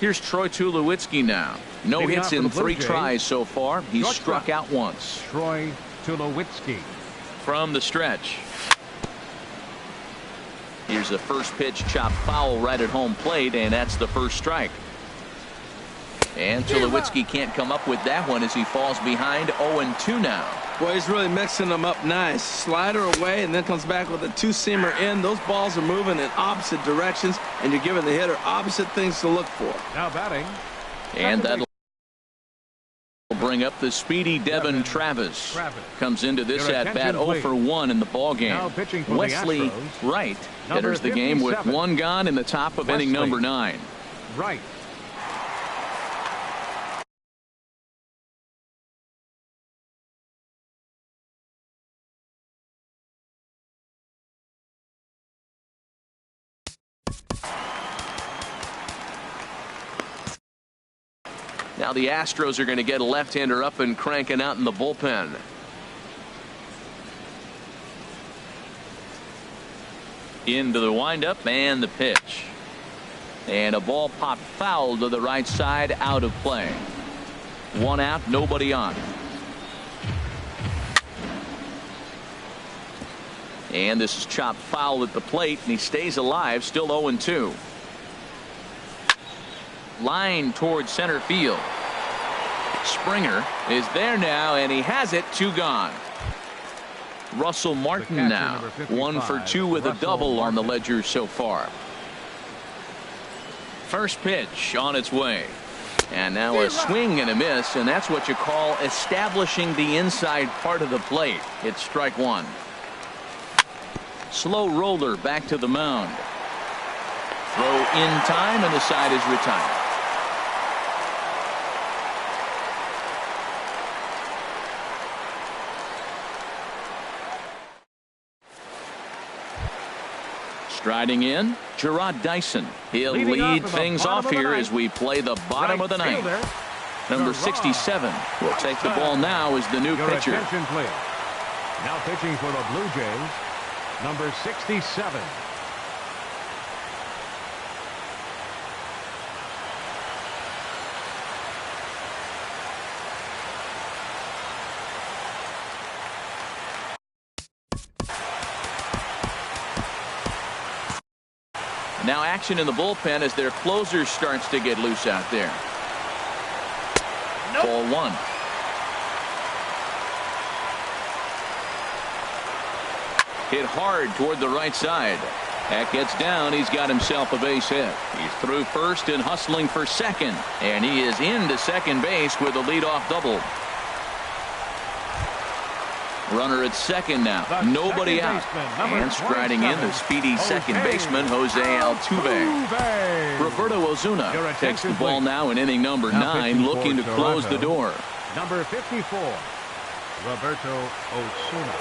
Here's Troy Tulowitzki now. No hits in 3 tries so far. He's struck out once. Troy Tulowitzki. From the stretch. Here's the first pitch, chopped foul right at home plate, and that's the first strike. And Tulowitzki can't come up with that one as he falls behind 0-2 now. Boy, he's really mixing them up nice. Slider away and then comes back with a 2-seamer in. Those balls are moving in opposite directions, and you're giving the hitter opposite things to look for. Now batting. And that'll bring up the speedy Devin Travis. Comes into this at bat 0 for 1 in the ball game. Wesley Wright enters the game with 1 gone in the top of inning number 9. Right. Now the Astros are going to get a left-hander up and cranking out in the bullpen. Into the windup and the pitch. And a ball popped foul to the right side, out of play. 1 out, nobody on. And this is chopped foul at the plate, and he stays alive, still 0-2. Line towards center field. Springer is there now, and he has it. 2 gone. Russell Martin now 1 for 2 with a double on the ledger so far. First pitch on its way, and now a swing and a miss, and that's what you call establishing the inside part of the plate. It's strike 1. Slow roller back to the mound. Throw in time, and the side is retired. Striding in, Gerard Dyson. He'll lead things off here as we play the bottom of the ninth. Number 67 will take the ball now as the new pitcher. Now pitching for the Blue Jays, number 67. Now action in the bullpen as their closer starts to get loose out there. Ball 1. Hit hard toward the right side. That gets down. He's got himself a base hit. He's through first and hustling for second. And he is into second base with a leadoff double. Runner at second now. Nobody out. And striding in the speedy second baseman, Jose Altuve. Roberto Osuna takes the ball now in inning number 9, looking to close the door. Number 54, Roberto Osuna.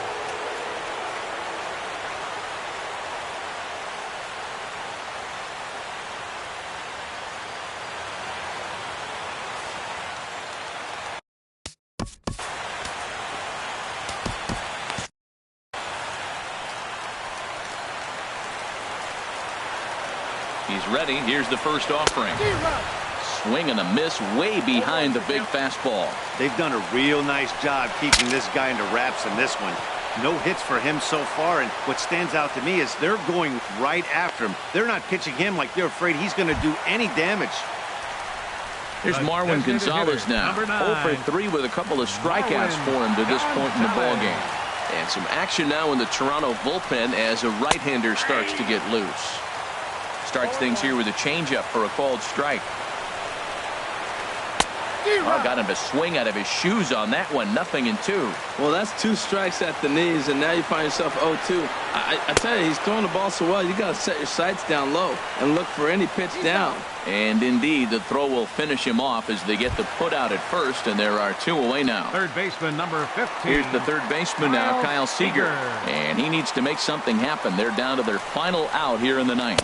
He's ready. Here's the first offering. Swing and a miss way behind the big fastball. They've done a real nice job keeping this guy into wraps in this one. No hits for him so far, and what stands out to me is they're going right after him. They're not pitching him like they're afraid he's going to do any damage. Here's Marwin Gonzalez now. 0 for 3 with a couple of strikeouts for him to this point in the ballgame. And some action now in the Toronto bullpen as a right-hander starts to get loose. Starts things here with a changeup for a called strike. Oh, got him to swing out of his shoes on that one. 0-2. Well, that's 2 strikes at the knees, and now you find yourself 0-2. I tell you, he's throwing the ball so well, you got to set your sights down low and look for any pitch down. And indeed, the throw will finish him off as they get the put out at first, and there are 2 away now. Third baseman, number 15. Here's the third baseman now, Kyle Seager. And he needs to make something happen. They're down to their final out here in the ninth.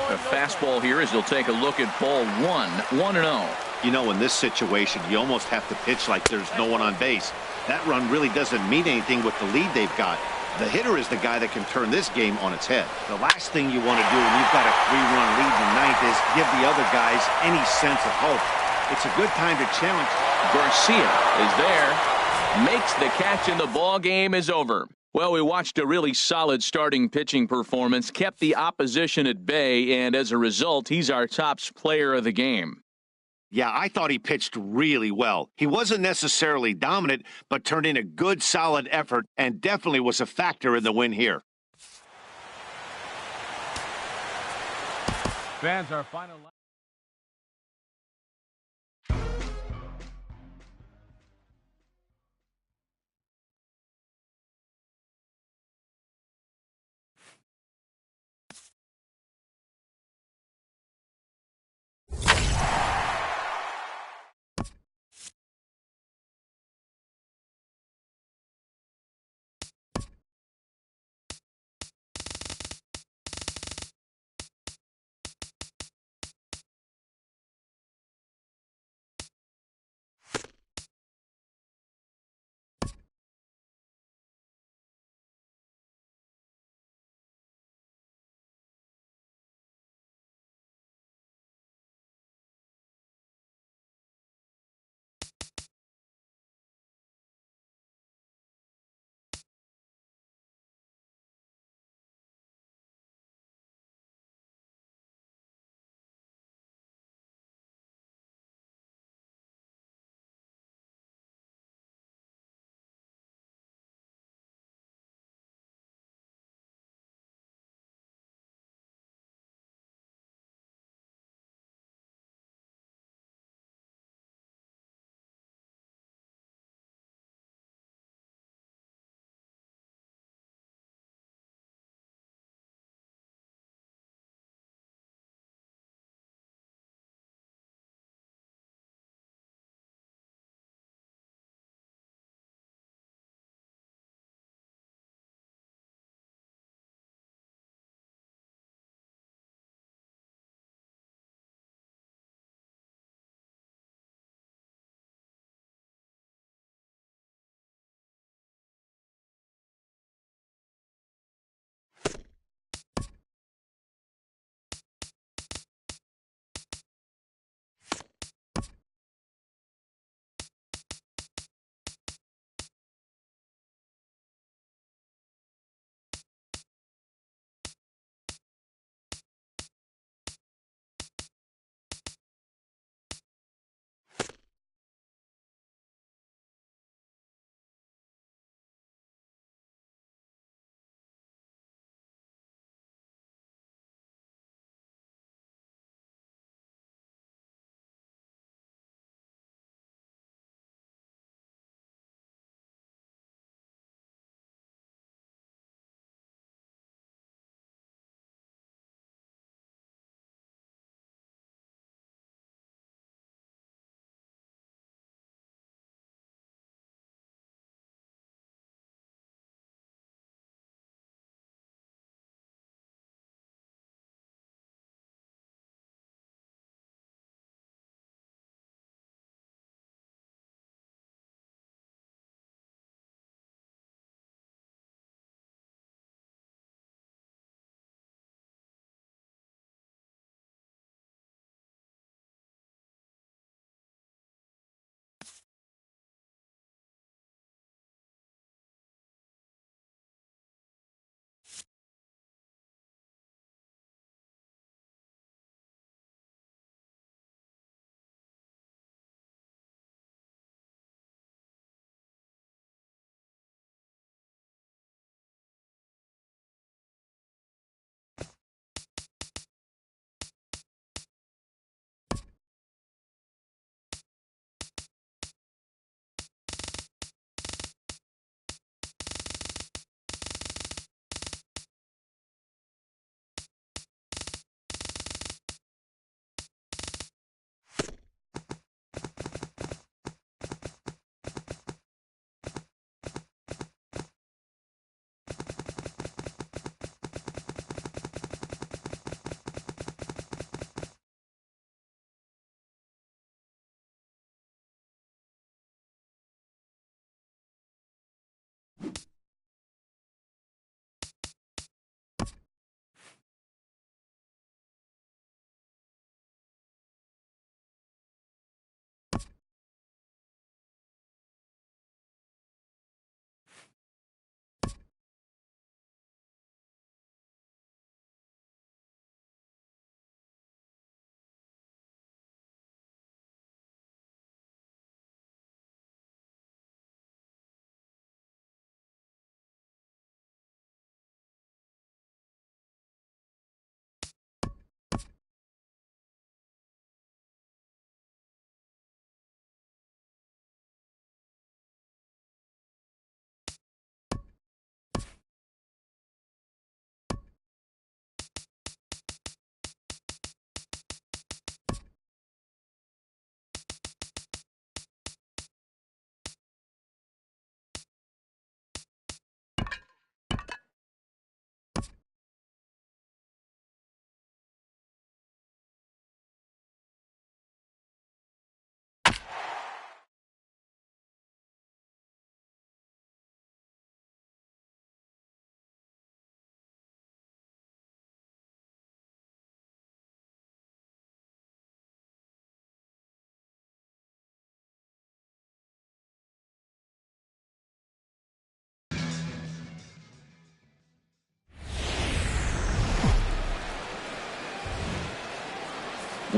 A fastball here as he'll take a look at ball 1, 1-0. You know, in this situation, you almost have to pitch like there's no one on base. That run really doesn't mean anything with the lead they've got. The hitter is the guy that can turn this game on its head. The last thing you want to do when you've got a 3-run lead in the ninth is give the other guys any sense of hope. It's a good time to challenge. Garcia is there, makes the catch, and the ball game is over. Well, we watched a really solid starting pitching performance, kept the opposition at bay, and as a result, he's our top player of the game. Yeah, I thought he pitched really well. He wasn't necessarily dominant, but turned in a good, solid effort and definitely was a factor in the win here. Fans, our final.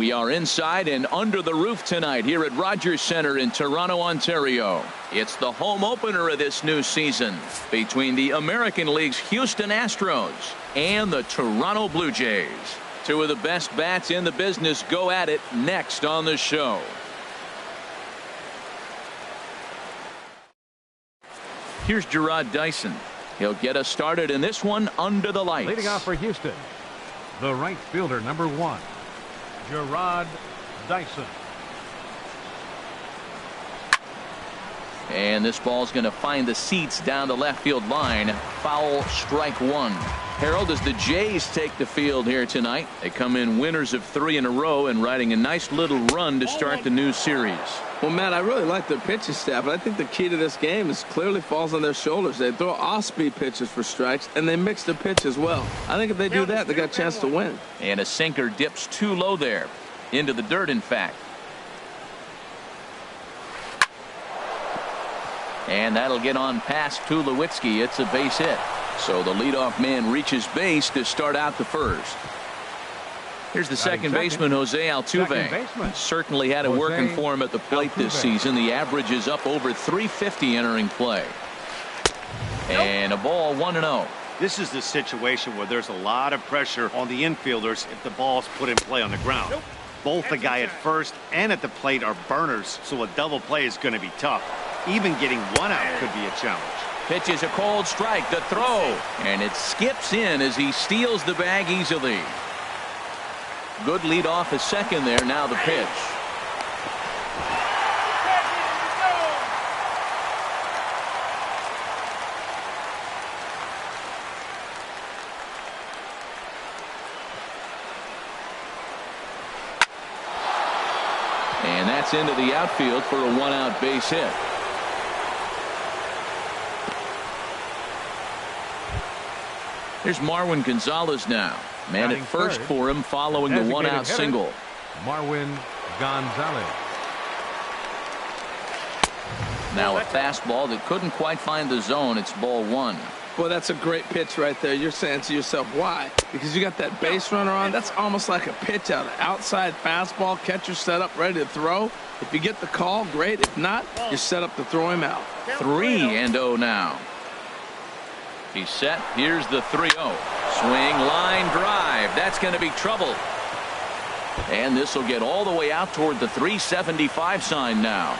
We are inside and under the roof tonight here at Rogers Centre in Toronto, Ontario. It's the home opener of this new season between the American League's Houston Astros and the Toronto Blue Jays. Two of the best bats in the business go at it next on the show. Here's Gerard Dyson. He'll get us started in this one under the lights. Leading off for Houston, the right fielder, number 1, Gerard Dyson. And this ball's going to find the seats down the left field line. Foul, strike 1. Harold, as the Jays take the field here tonight, they come in winners of 3 in a row and riding a nice little run to start the new series. Well, Matt, I really like their pitching staff, but I think the key to this game is clearly falls on their shoulders. They throw off-speed pitches for strikes, and they mix the pitch as well. I think if they do that, they got a chance to win. And a sinker dips too low there. Into the dirt, in fact. And that'll get on past Tulowitzki. It's a base hit. So the leadoff man reaches base to start out the first. Here's the second baseman, Jose Altuve. Certainly had it working for him at the plate this season. The average is up over 350 entering play. And a ball, 1-0. This is the situation where there's a lot of pressure on the infielders if the ball's put in play on the ground. Both the guy at first and at the plate are burners, so a double play is going to be tough. Even getting one out could be a challenge. Pitches a cold strike, the throw, and it skips in as he steals the bag easily. Good lead off a second there. Now the pitch. And that's into the outfield for a 1-out base hit. Here's Marwin Gonzalez now. Man at first for him following the 1-out single. Marwin Gonzalez. Now a fastball that couldn't quite find the zone. It's ball 1. Boy, that's a great pitch right there. You're saying to yourself, why? Because you got that base runner on. That's almost like a pitch out. Outside fastball, catcher set up, ready to throw. If you get the call, great. If not, you're set up to throw him out. 3-0 now. He's set. Here's the 3-0. Swing, line drive. That's going to be trouble. And this will get all the way out toward the 375 sign now.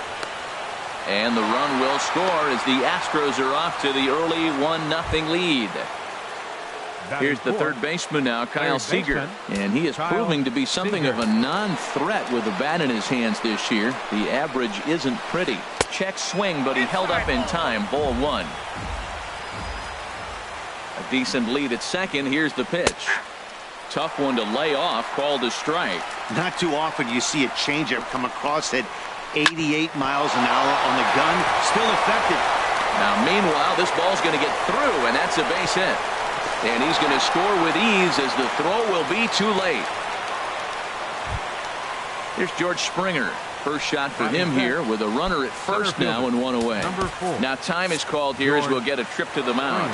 And the run will score as the Astros are off to the early 1-0 lead. Here's the third baseman now, Kyle Seager. And he is proving to be something of a non-threat with the bat in his hands this year. The average isn't pretty. Check swing, but he held up in time. Ball 1. A decent lead at second. Here's the pitch. Tough one to lay off, called a strike. Not too often you see a changeup come across at 88 miles an hour on the gun. Still effective. Now meanwhile, this ball's going to get through, and that's a base hit. And he's going to score with ease as the throw will be too late. Here's George Springer. First shot for him here with a runner at first now and 1 away. Now time is called here as we'll get a trip to the mound.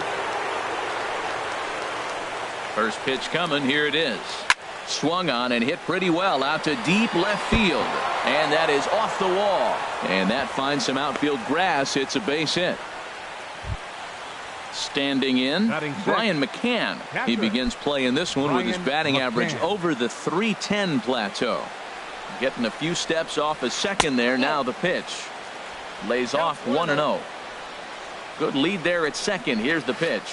First pitch coming. Here it is. Swung on and hit pretty well out to deep left field. And that is off the wall. And that finds some outfield grass. It's a base hit. Standing in, Brian McCann. He begins playing this one with his batting average over the 310 plateau. Getting a few steps off a second there. Now the pitch. Lays off 1-0. Good lead there at second. Here's the pitch.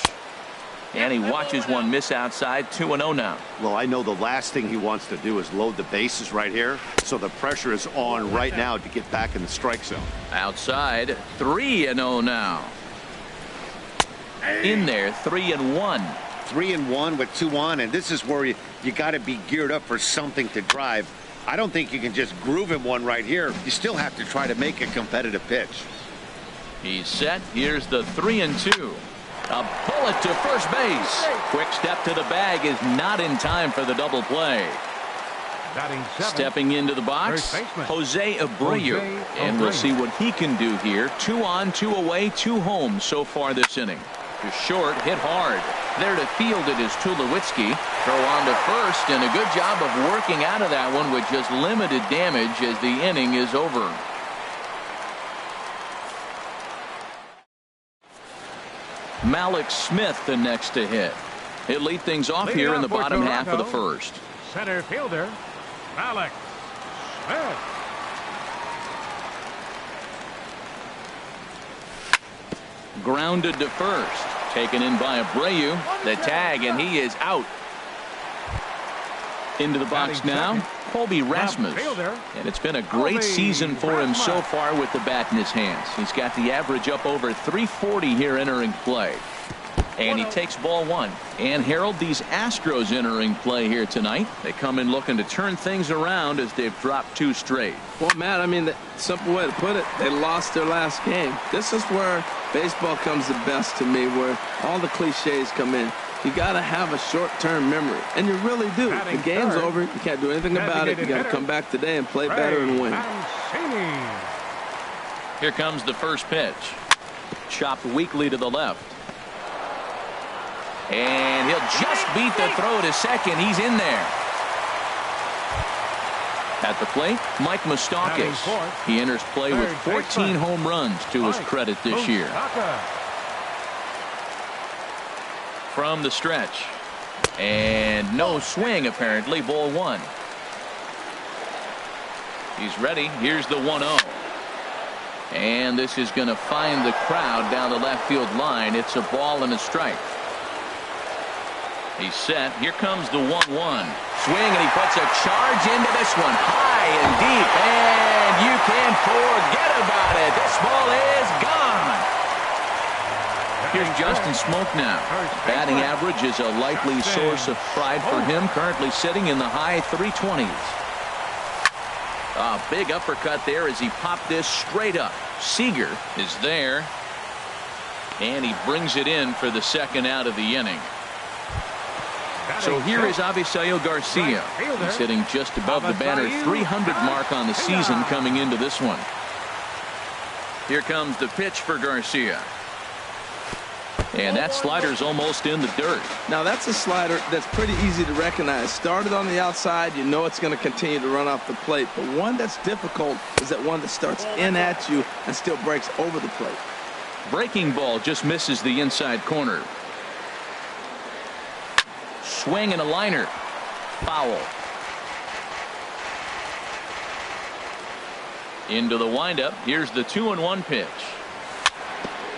And he watches one miss outside. 2-0 now. Well, I know the last thing he wants to do is load the bases right here. So the pressure is on right now to get back in the strike zone. Outside. 3-0 now. In there. 3-1. 3-1 with 2 on. And this is where you got to be geared up for something to drive. I don't think you can just groove him one right here. You still have to try to make a competitive pitch. He's set. Here's the 3-2. A bullet to first base. Quick step to the bag is not in time for the double play. Stepping into the box, Jose Abreu. And we'll see what he can do here. 2 on, 2 away, 2 home so far this inning. To short, hit hard. There to field it is Tulowitzki. Throw on to first, and a good job of working out of that one with just limited damage as the inning is over. Malik Smith the next to hit. He'll lead things off here in the bottom half of the first. Center fielder, Malik Smith. Grounded to first. Taken in by Abreu. The tag, and he is out. Into the box now, Colby Rasmus. And it's been a great season for him so far with the bat in his hands. He's got the average up over 340 here entering play. And he takes ball one. And Harold, these Astros entering play here tonight. They come in looking to turn things around as they've dropped 2 straight. Well, Matt, I mean, the simple way to put it, they lost their last game. This is where baseball comes the best to me, where all the cliches come in. You got to have a short-term memory, and you really do. The game's over. You can't do anything about it. You got to come back today and play better and win. Here comes the first pitch. Chopped weakly to the left. And he'll just beat the throw to second. He's in there. At the plate, Mike Moustakas. He enters play with 14 home runs to his credit this year. From the stretch. And no swing, apparently. Ball one. He's ready. Here's the 1-0. And this is going to find the crowd down the left field line. It's a ball and a strike. He's set. Here comes the 1-1. Swing, and he puts a charge into this one. High and deep. And you can forget about it. This ball is gone. Here's Justin Smoke now. Batting average is a likely source of pride for him. Currently sitting in the high 320s. A big uppercut there as he popped this straight up. Seager is there. And he brings it in for the second out of the inning. So here is Avisaíl Garcia. He's hitting just above the banner 300 mark on the season coming into this one. Here comes the pitch for Garcia. And that slider's almost in the dirt. Now that's a slider that's pretty easy to recognize. Started on the outside, you know it's going to continue to run off the plate. But one that's difficult is that one that starts in at you and still breaks over the plate. Breaking ball just misses the inside corner. Swing and a liner. Foul. Into the windup. Here's the 2-1 pitch.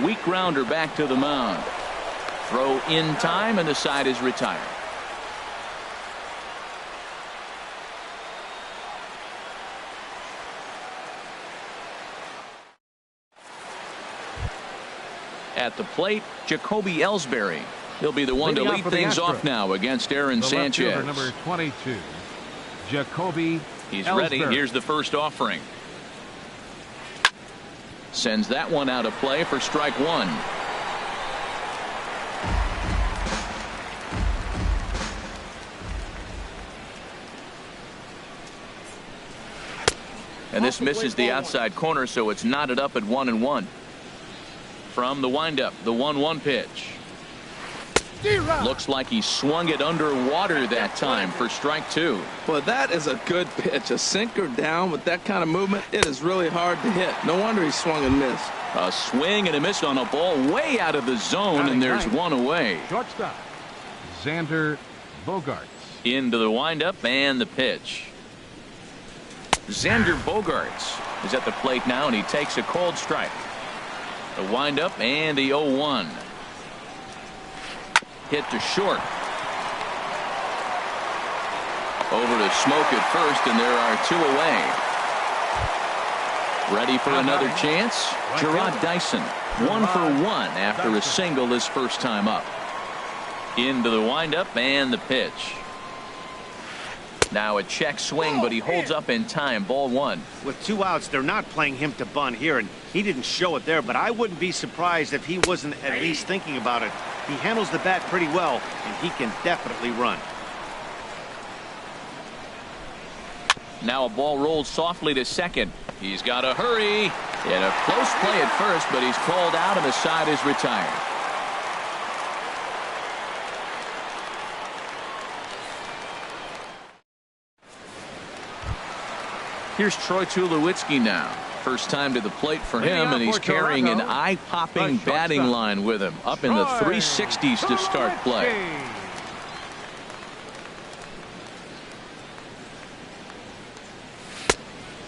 Weak grounder back to the mound. Throw in time, and the side is retired. At the plate, Jacoby Ellsbury. He'll be the one to lead things off now against Aaron Sanchez. Number 22, Jacoby. He's ready. Here's the first offering. Sends that one out of play for strike one. And this misses the outside corner, so it's knotted up at 1-1. From the windup, the 1-1 pitch. Looks like he swung it underwater that time for strike two. Well, that is a good pitch. A sinker down with that kind of movement, it is really hard to hit. No wonder he swung and missed. A swing and a miss on a ball way out of the zone, and there's one away. Shortstop, Xander Bogaerts. Into the windup and the pitch. Xander Bogaerts is at the plate now, and he takes a cold strike. The windup and the 0-1. Hit to short. Over to Smoke at first, and there are two away. Ready for another chance? Gerard Dyson, 1 for 1 after a single his first time up. Into the windup and the pitch. Now a check swing, but he holds up in time. Ball one. With 2 outs, they're not playing him to bunt here, and he didn't show it there, but I wouldn't be surprised if he wasn't at least thinking about it. He handles the bat pretty well, and he can definitely run. Now a ball rolled softly to second. He's got to hurry. In a close play at first, but he's called out, and the side is retired. Here's Troy Tulowitzki now. First time to the plate for him, and he's carrying an eye-popping batting line with him, up in the 360s to start play.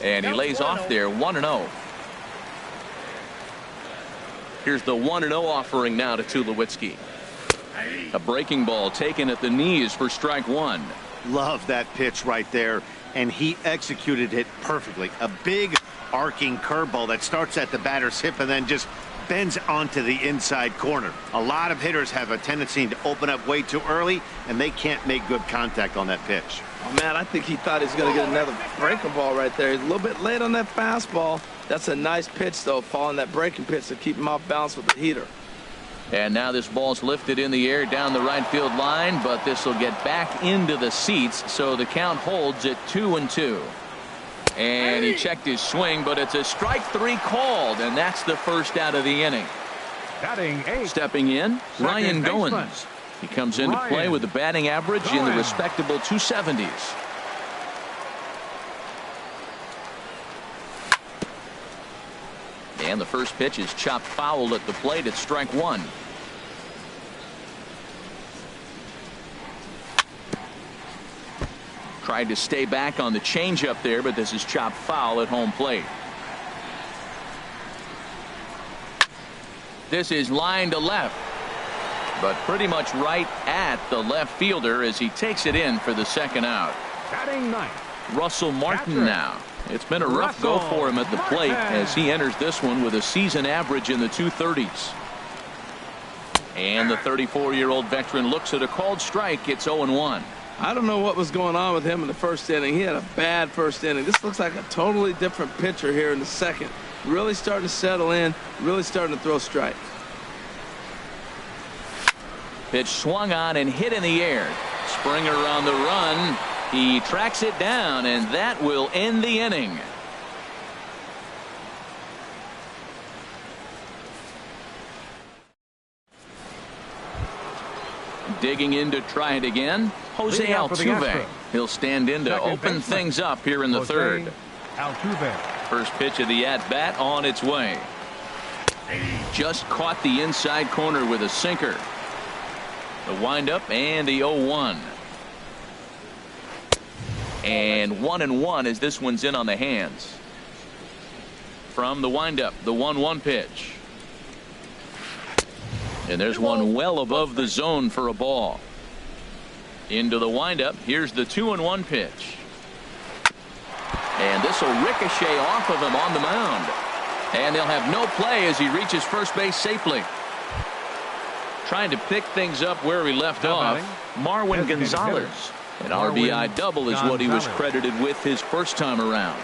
And he lays off there, 1-0. Here's the 1-0 offering now to Tulowitzki. A breaking ball taken at the knees for strike one. Love that pitch right there, and he executed it perfectly. A big arcing curveball that starts at the batter's hip and then just bends onto the inside corner. A lot of hitters have a tendency to open up way too early, and they can't make good contact on that pitch. Oh, man, I think he thought he was going to get another breaking ball right there. He's a little bit late on that fastball. That's a nice pitch, though, following that breaking pitch to keep him off balance with the heater. And now this ball's lifted in the air down the right field line, but this will get back into the seats, so the count holds at 2-2. And he checked his swing, but it's a strike three called, and that's the first out of the inning. Batting 8. Stepping in, Ryan Goins. He comes into play with a batting average in the respectable 270s. And the first pitch is chopped foul at the plate at strike one. Tried to stay back on the changeup there, but this is chopped foul at home plate. This is line to left, but pretty much right at the left fielder as he takes it in for the second out. Batting 9. Russell Martin now. It's been a rough go for him at the plate as he enters this one with a season average in the 230s. And the 34-year-old veteran looks at a called strike. It's 0-1. I don't know what was going on with him in the first inning. He had a bad first inning. This looks like a totally different pitcher here in the second. Really starting to settle in, really starting to throw strikes. Pitch swung on and hit in the air. Springer on the run. He tracks it down, and that will end the inning. Digging in to try it again, Jose Altuve. He'll stand in to open things up here in the third. Altuve. First pitch of the at-bat on its way. Just caught the inside corner with a sinker. The windup and the 0-1. And 1-1 as this one's in on the hands. From the windup, the 1-1 pitch. And there's one well above the zone for a ball. Into the windup. Here's the 2-1 pitch. And this will ricochet off of him on the mound. And they'll have no play as he reaches first base safely. Trying to pick things up where he left off, Marwin Gonzalez. An RBI double is what he was credited with his first time around.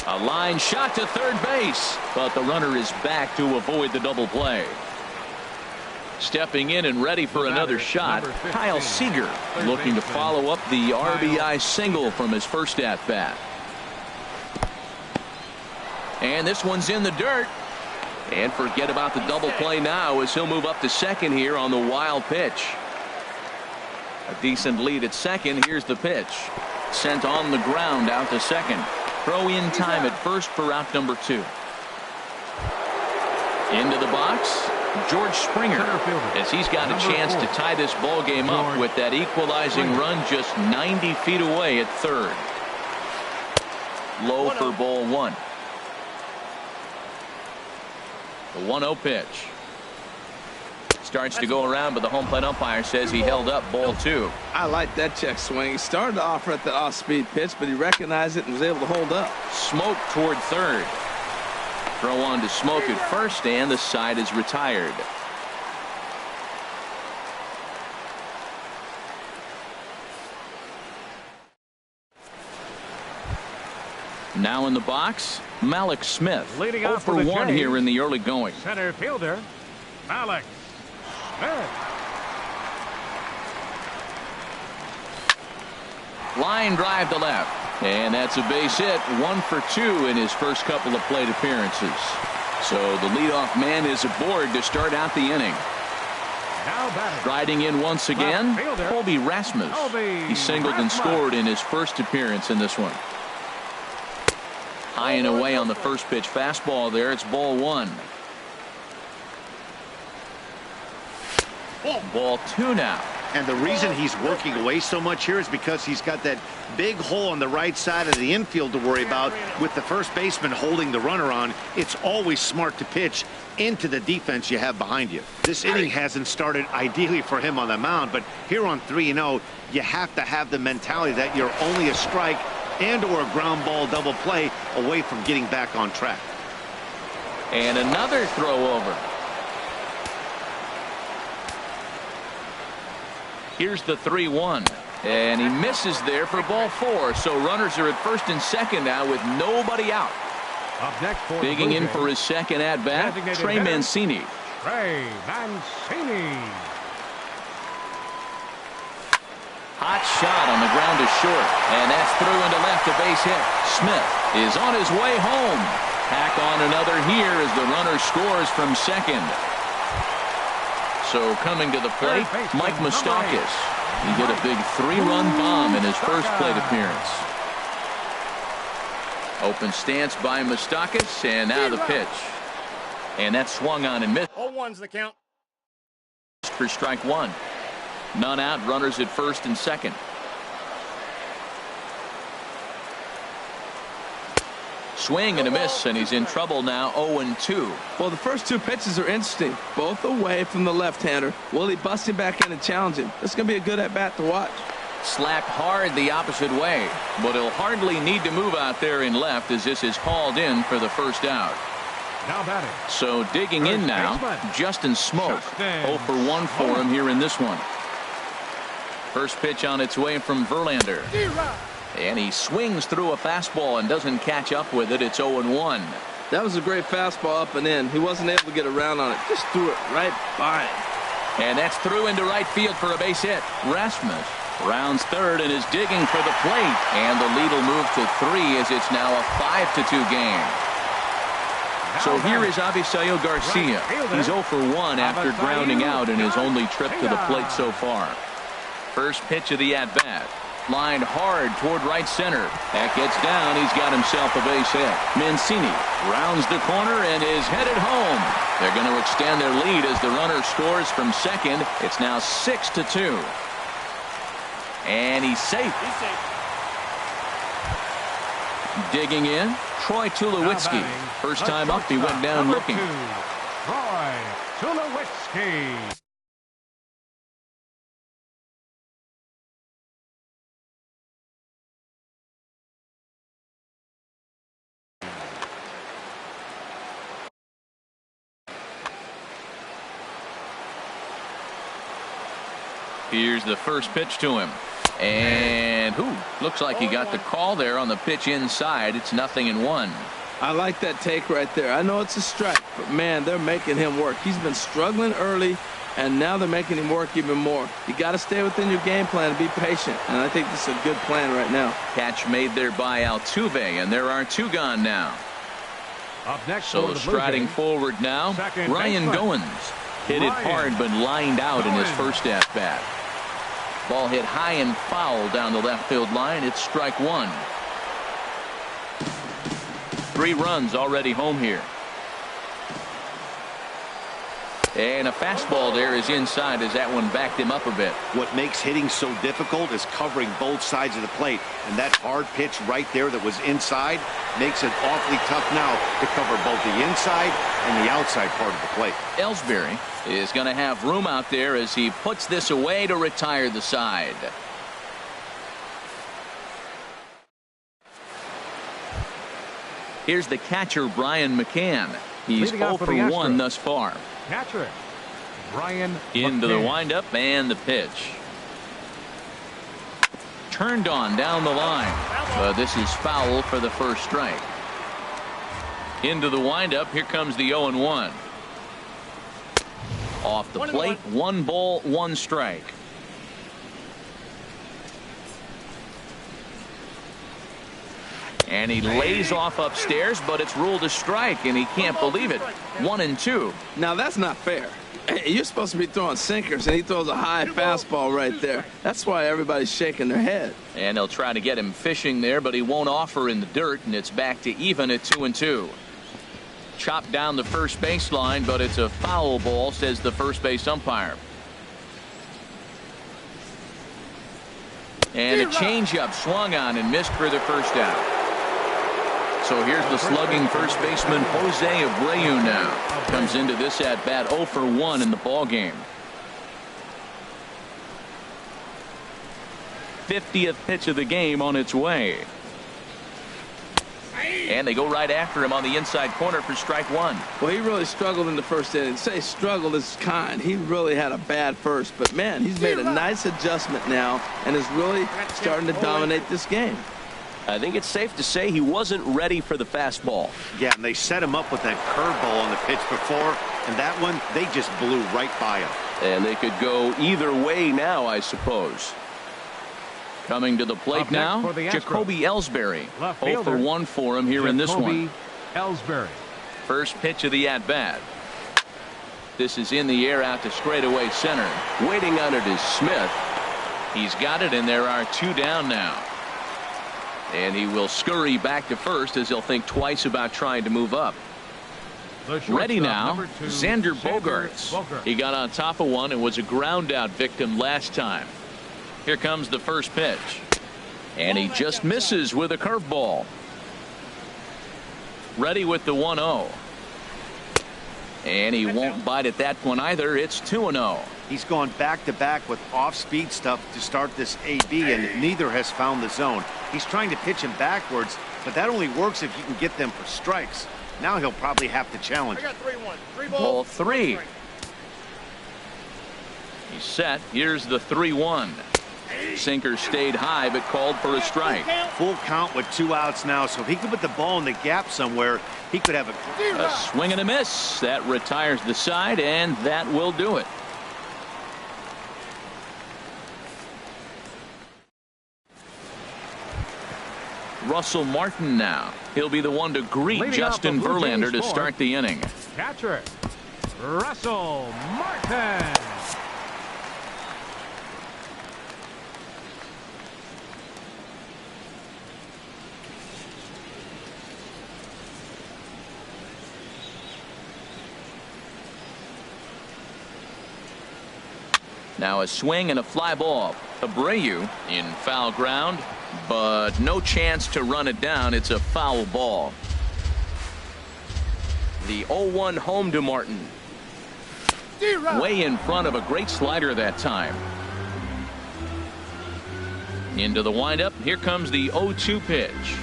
A line shot to third base, but the runner is back to avoid the double play. Stepping in and ready for another shot, Kyle Seager looking to follow up the RBI single from his first at-bat. And this one's in the dirt. And forget about the double play now as he'll move up to second here on the wild pitch. A decent lead at second. Here's the pitch. Sent on the ground out to second. Throw in time at first for out number 2. Into the box, George Springer, as he's got a chance to tie this ball game up with that equalizing run just 90 feet away at third. Low for ball 1. The 1-0 pitch. Starts to go around, but the home plate umpire says he held up ball 2. I like that check swing. He started to offer at the off-speed pitch, but he recognized it and was able to hold up. Smoke toward third. Throw on to Smoke at first, and the side is retired. Now in the box, Malik Smith. 0 for 1 here in the early going. Center fielder, Malik Smith. Line drive to left. And that's a base hit. 1 for 2 in his first couple of plate appearances. So the leadoff man is aboard to start out the inning. Riding in once again, Colby Rasmus. He singled and scored in his first appearance in this one. High and away on the first pitch fastball there. It's ball one. Ball two now. And the reason he's working away so much here is because he's got that big hole on the right side of the infield to worry about. With the first baseman holding the runner on, it's always smart to pitch into the defense you have behind you. This inning hasn't started ideally for him on the mound, but here on 3-0, you have to have the mentality that you're only a strike and or a ground ball double play away from getting back on track. And another throw over. Here's the 3-1. And he misses there for ball four. So runners are at first and second now with nobody out. Up next for digging in for his second at-bat, Trey Mancini. Trey Mancini. Hot shot on the ground to short. And that's through into left, a base hit. Smith is on his way home. Tack on another here as the runner scores from second. So coming to the plate, Mike Moustakas. He hit a big 3-run bomb in his first plate appearance. Open stance by Moustakas, and now the pitch. And that swung on and missed. 0-1's the count. For strike one. None out, runners at first and second. Swing and a miss, and he's in trouble now, 0-2. Well, the first two pitches are interesting, both away from the left-hander. Will he bust him back in and challenge him? This is going to be a good at-bat to watch. Slapped hard the opposite way, but he'll hardly need to move out there in left as this is hauled in for the first out. Now batting. So digging in now, Justin Smoke. 0 for 1 for him here in this one. First pitch on its way from Verlander. And he swings through a fastball and doesn't catch up with it. It's 0-1. That was a great fastball up and in. He wasn't able to get around on it. Just threw it right by him. And that's through into right field for a base hit. Rasmus rounds third and is digging for the plate. And the lead will move to 3 as it's now a 5-2 game. So here is Avisail Garcia. He's 0 for 1 after grounding out in his only trip to the plate so far. First pitch of the at-bat. Lined hard toward right center. That gets down. He's got himself a base hit. Mancini rounds the corner and is headed home. They're going to extend their lead as the runner scores from second. It's now 6-2. And he's safe. Digging in, Troy Tulowitzki. First time up, he went down looking. Troy Tulowitzki. Here's the first pitch to him. And looks like he got the call there on the pitch inside. It's 0-1. I like that take right there. I know it's a strike, but man, they're making him work. He's been struggling early, and now they're making him work even more. You got to stay within your game plan and be patient, and I think this is a good plan right now. Catch made there by Altuve, and there are 2 gone now. Up next, so striding forward now, Ryan Goins. Hit it hard, but lined out in his first at-bat. Ball hit high and foul down the left field line. It's strike one. 3 runs already home here. And a fastball there is inside as that one backed him up a bit. What makes hitting so difficult is covering both sides of the plate. And that hard pitch right there that was inside makes it awfully tough now to cover both the inside and the outside part of the plate. Ellsbury is going to have room out there as he puts this away to retire the side. Here's the catcher, Brian McCann. He's 0 for 1 thus far. Catcher Brian into McCann. the windup and the pitch. Turned on down the line. But this is foul for the first strike. Into the windup. Here comes the 0-1. Off the plate. 1 ball, 1 strike. And he lays off upstairs, but it's ruled a strike, and he can't believe it. 1-2. Now that's not fair. Hey, you're supposed to be throwing sinkers, and he throws a high fastball right there. That's why everybody's shaking their head. And they'll try to get him fishing there, but he won't offer in the dirt, and it's back to even at 2-2. Chopped down the first baseline, but it's a foul ball, says the first base umpire. And a changeup swung on and missed for the first out. So here's the slugging first baseman Jose Abreu now. Comes into this at bat 0 for 1 in the ball game. 50th pitch of the game on its way. And they go right after him on the inside corner for strike one. Well, he really struggled in the first inning. Say struggled is kind. He really had a bad first. But, man, he's made a nice adjustment now and is really starting to dominate this game. I think it's safe to say he wasn't ready for the fastball. Yeah, and they set him up with that curveball on the pitch before, and that one, they just blew right by him. And they could go either way now, I suppose. Coming to the plate now, Jacoby Ellsbury. 0 for 1 for him here in this one. Ellsbury. First pitch of the at-bat. This is in the air out to straightaway center. Waiting on it is Smith. He's got it, and there are 2 down now. And he will scurry back to first as he'll think twice about trying to move up. Ready now, Xander Bogaerts. He got on top of one and was a ground out victim last time. Here comes the first pitch. And he just misses with a curveball. Ready with the 1-0. And he won't bite at that one either. It's 2-0. He's gone back-to-back with off-speed stuff to start this AB, and neither has found the zone. He's trying to pitch him backwards, but that only works if you can get them for strikes. Now he'll probably have to challenge. Ball 3. He's set. Here's the 3-1. Sinker stayed high, but called for a strike. Full count with 2 outs now, so if he could put the ball in the gap somewhere, he could have a swing and a miss. That retires the side, and that will do it. Russell Martin now. He'll be the one to greet Justin Verlander to start the inning. Catcher, Russell Martin. Now a swing and a fly ball. Abreu in foul ground, but no chance to run it down. It's a foul ball. The 0-1 home to Martin. Way in front of a great slider that time. Into the windup. Here comes the 0-2 pitch.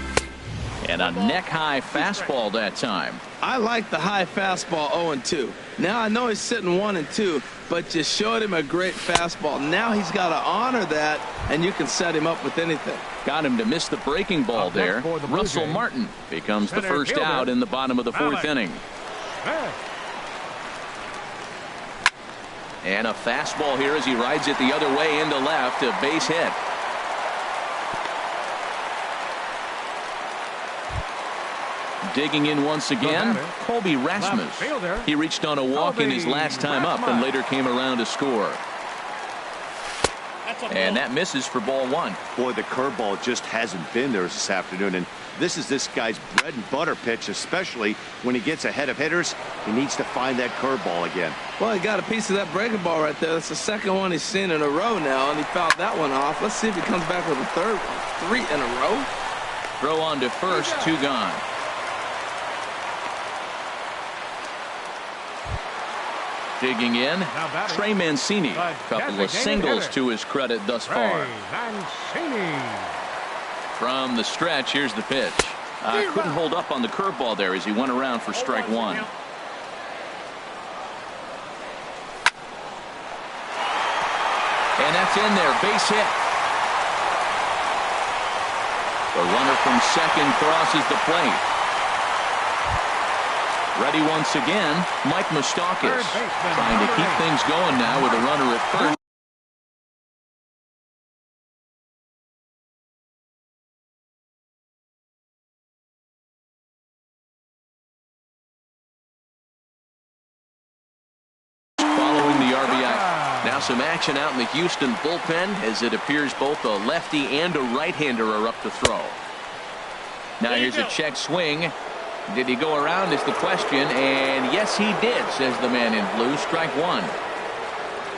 And a neck-high fastball that time. I like the high fastball 0-2. Now I know he's sitting 1-2, but you showed him a great fastball. Now he's got to honor that, and you can set him up with anything. Got him to miss the breaking ball there. Russell Martin becomes the first out in the bottom of the 4th inning. And a fastball here as he rides it the other way into left. A base hit. Digging in once again, Colby Rasmus. He reached on a walk in his last time up and later came around to score. And that misses for ball 1. Boy, the curveball just hasn't been there this afternoon, and this is this guy's bread and butter pitch, especially when he gets ahead of hitters. He needs to find that curveball again. Well, he got a piece of that breaking ball right there. That's the second one he's seen in a row now, and he fouled that one off. Let's see if he comes back with a third one. 3 in a row. Throw on to first, 2 gone. Digging in, Trey Mancini. A couple of singles to his credit thus far. From the stretch, here's the pitch. Couldn't hold up on the curveball there as he went around for strike 1. And that's in there, base hit. The runner from second crosses the plate. Ready once again, Mike Moustakas trying to keep things going now with a runner at first. Now some action out in the Houston bullpen as it appears both a lefty and a right-hander are up to throw. Now here's a check swing. Did he go around is the question, and yes he did, says the man in blue. Strike one.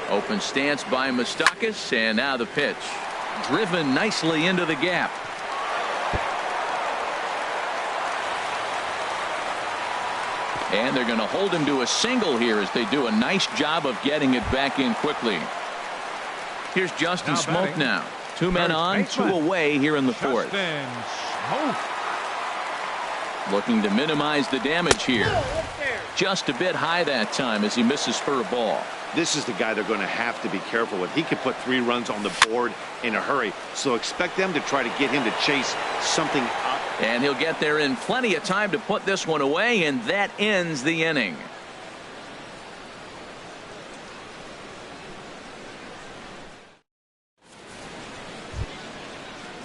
Open stance by Moustakas, and now the pitch. Driven nicely into the gap. And they're going to hold him to a single here as they do a nice job of getting it back in quickly. Here's Justin Smoke now. 2 men on, 2 away here in the fourth. Looking to minimize the damage here. Just a bit high that time as he misses for a ball. This is the guy they're going to have to be careful with. He could put 3 runs on the board in a hurry, so expect them to try to get him to chase something up. And he'll get there in plenty of time to put this one away, and that ends the inning.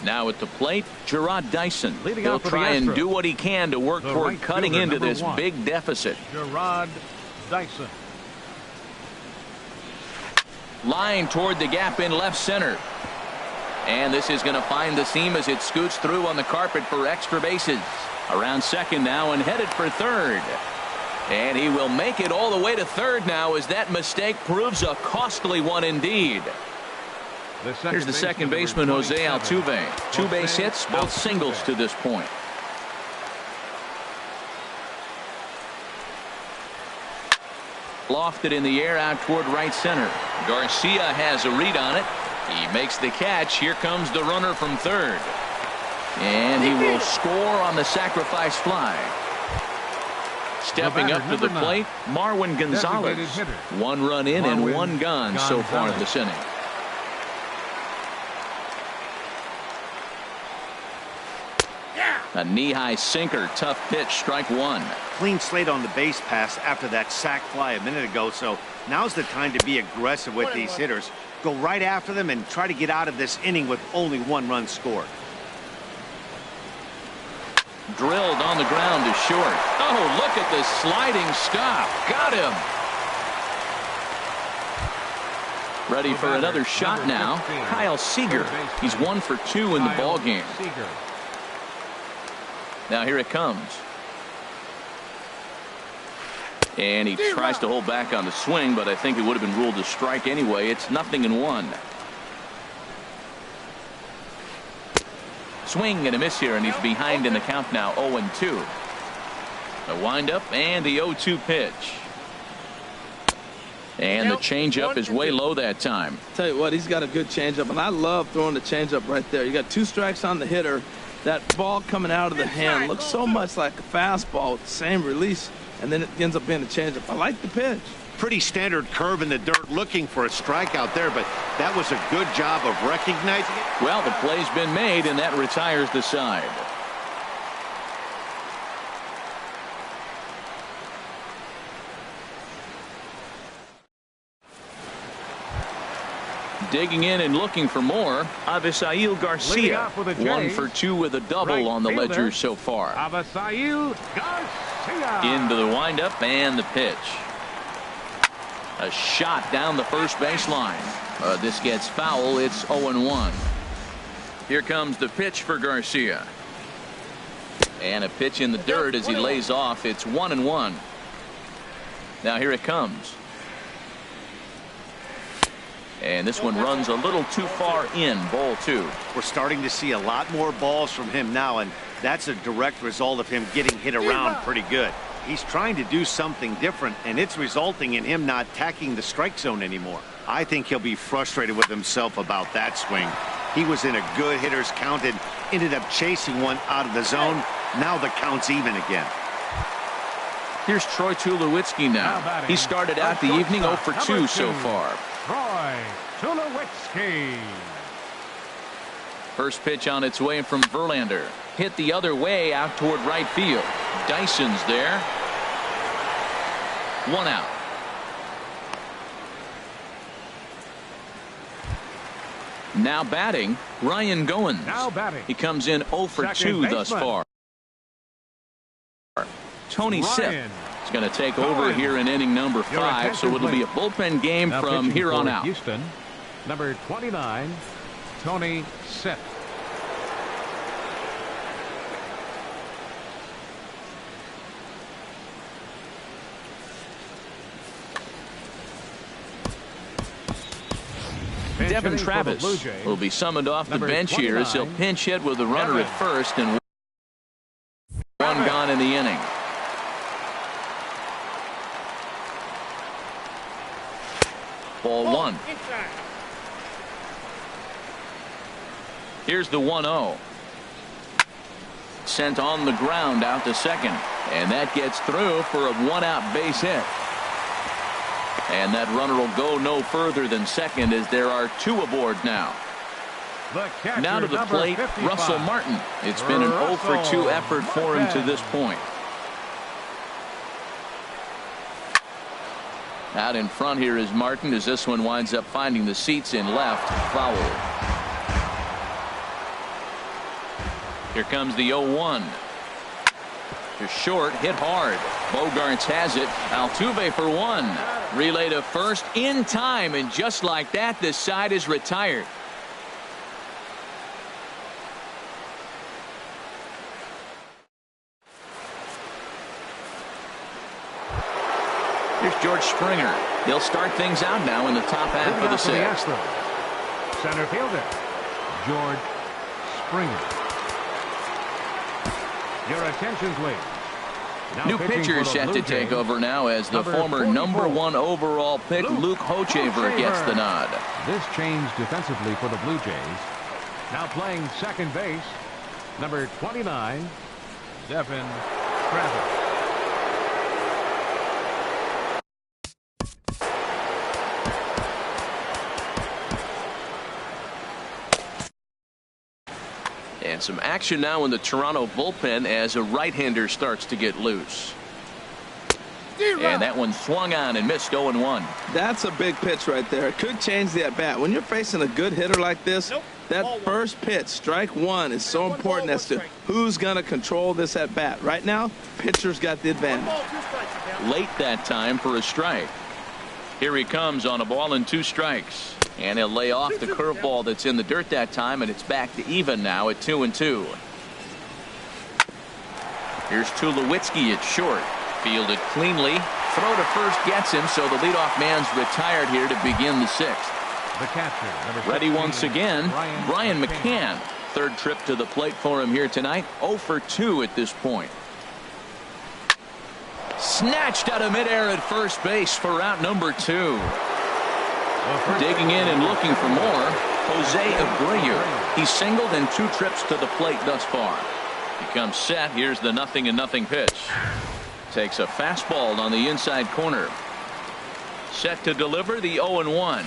Now at the plate, Gerard Dyson. He'll try and do what he can to work toward cutting into this big deficit. Gerard Dyson. Line toward the gap in left center. And this is going to find the seam as it scoots through on the carpet for extra bases. Around second now and headed for third. And he will make it all the way to third now as that mistake proves a costly one indeed. Here's the second baseman, Jose Altuve. 2 base hits, both singles to this point. Lofted in the air out toward right center. Garcia has a read on it. He makes the catch. Here comes the runner from third. And he will score on the sacrifice fly. Stepping up to the plate, Marwin Gonzalez. 1 run in and 1 gone so far in this inning. A knee-high sinker, tough pitch, strike one. Clean slate on the base pass after that sac fly a minute ago, so now's the time to be aggressive with these hitters. Go right after them and try to get out of this inning with only 1 run scored. Drilled on the ground to short. Oh, look at the sliding stop. Got him. Ready for another shot now. Kyle Seager. He's 1 for 2 in the ball game. Now here it comes. And he tries to hold back on the swing, but I think it would have been ruled a strike anyway. It's 0-1. Swing and a miss here, and he's behind in the count now, 0-2. A windup and the 0-2 pitch. And the changeup is way low that time. Tell you what, he's got a good changeup, and I love throwing the changeup right there. You got 2 strikes on the hitter. That ball coming out of the hand looks so much like a fastball with the same release, and then it ends up being a changeup. I like the pitch. Pretty standard curve in the dirt, looking for a strikeout there, but that was a good job of recognizing it. Well, the play's been made, and that retires the side. Digging in and looking for more, Avisail Garcia. 1 for 2 with a double on the ledger so far. Avisail Garcia. Into the windup and the pitch. A shot down the first baseline. This gets foul. It's 0-1. Here comes the pitch for Garcia. And a pitch in the dirt as he lays off. It's 1-1. Now here it comes. And this one runs a little too far in. Ball 2. We're starting to see a lot more balls from him now, and that's a direct result of him getting hit around pretty good. He's trying to do something different, and it's resulting in him not attacking the strike zone anymore. I think he'll be frustrated with himself about that swing. He was in a good hitter's count and ended up chasing one out of the zone. Now the count's even again. Here's Troy Tulowitzki now. He started out the evening 0 for 2 so far. Troy Tulowitzki. First pitch on its way from Verlander. Hit the other way out toward right field. Dyson's there. 1 out. Now batting, Ryan Goins. Now batting. He comes in 0 for 2 thus far. Tony Sipp has going to take over here in inning number 5, so it'll be a bullpen game from here on out. Houston, number 29, Tony Sitt. Devin Travis will be summoned off the bench here as he'll pinch hit with a runner at first and one gone in the inning. Ball 1. Here's the 1-0. Sent on the ground out to second, and that gets through for a 1-out base hit. And that runner will go no further than second as there are 2 aboard now. Now to the plate, 55. Russell Martin. It's been an 0 for 2 effort for him to this point. Out in front here is Martin as this one winds up finding the seats in left. Foul. Here comes the 0-1. To short, hit hard. Bogarts has it. Altuve for 1. Relay to first in time, and just like that, this side is retired. Here's George Springer. He'll start things out now in the top half of the 6th. Center fielder, George Springer. Your attention, please. New pitcher set to take over now as the former number 1 overall pick Luke Hochevar gets the nod. This change defensively for the Blue Jays. Now playing second base, number 29, Devin Travis. And some action now in the Toronto bullpen as a right-hander starts to get loose. And that one swung on and missed 0-1. That's a big pitch right there. It could change the at-bat. When you're facing a good hitter like this, that first pitch, strike 1, is so important as to who's going to control this at-bat. Right now, pitcher's got the advantage. Late that time for a strike. Here he comes on a ball and 2 strikes. And he'll lay off the curveball that's in the dirt that time, and it's back to even now at 2-2. Here's Tulowitzki at short. Fielded cleanly. Throw to first gets him, so the leadoff man's retired here to begin the 6th. The catcher, number 16, ready once again, Brian McCann. Third trip to the plate for him here tonight. 0 for 2 at this point. Snatched out of midair at first base for out number 2. Digging in and looking for more, Jose Abreu. He's singled in 2 trips to the plate thus far. He comes set. Here's the 0-0 pitch. Takes a fastball on the inside corner. Set to deliver the 0-1.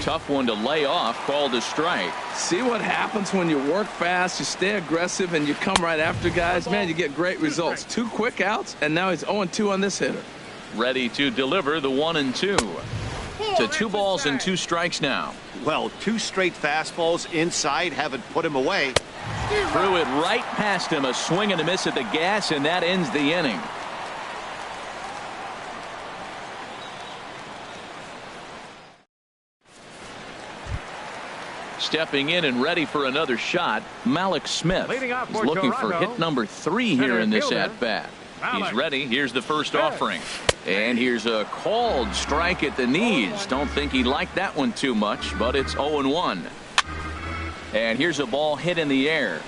Tough one to lay off, called a strike. See what happens when you work fast, you stay aggressive, and you come right after guys. Man, you get great results. 2 quick outs, and now he's 0-2 on this hitter. Ready to deliver the 1-2. To 2 balls and 2 strikes now. Well, 2 straight fastballs inside haven't put him away. Threw it right past him. A swing and a miss at the gas, and that ends the inning. Stepping in and ready for another shot, Malik Smith. He's looking for hit number 3 here in this at-bat. He's ready. Here's the first offering. And here's a called strike at the knees. Don't think he liked that one too much, but it's 0-1. And here's a ball hit in the air.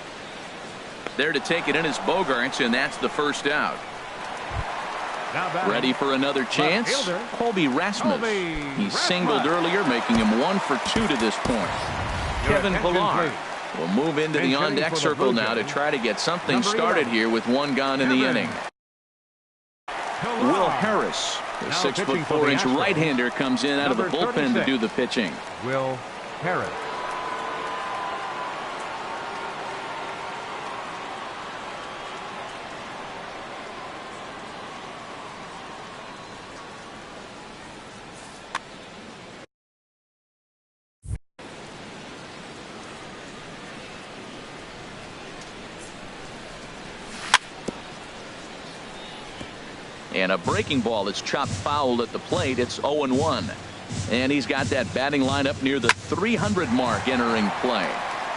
There to take it in is Bogarts, and that's the first out. Ready for another chance? Colby Rasmus. He singled earlier, making him 1 for 2 to this point. Kevin Pillar will move into the on-deck circle now to try to get something started here with 1 gone in the inning. Will Harris, the 6'4" right-hander, comes in out of the bullpen to do the pitching. Will Harris. And a breaking ball that's chopped foul at the plate. It's 0-1. And he's got that batting lineup near the 300 mark entering play.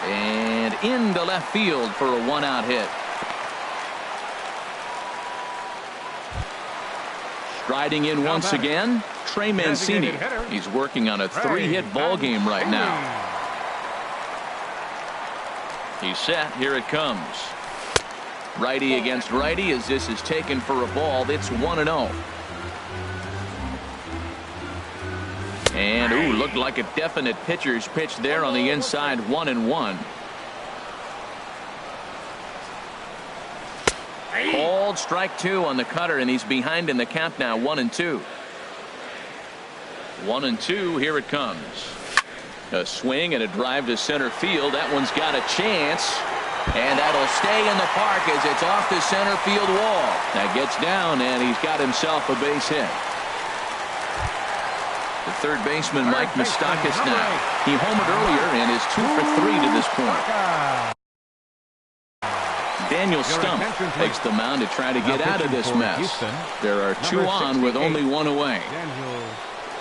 And into left field for a one-out hit. Striding in once again, Trey Mancini. He's working on a 3-hit ball game right now. He's set. Here it comes. Righty against righty as this is taken for a ball. It's 1-0. And ooh, looked like a definite pitcher's pitch there on the inside. 1-1. Called strike 2 on the cutter, and he's behind in the count now. 1-2. 1-2. Here it comes. A swing and a drive to center field. That one's got a chance. And that'll stay in the park as it's off the center field wall. That gets down, and he's got himself a base hit. The third baseman, Mike Moustakas, now. He homered earlier and is 2 for 3 to this point. Daniel Stump takes the mound to try to get out of this mess. There are 2 on with only 1 away. Daniel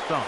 Stump.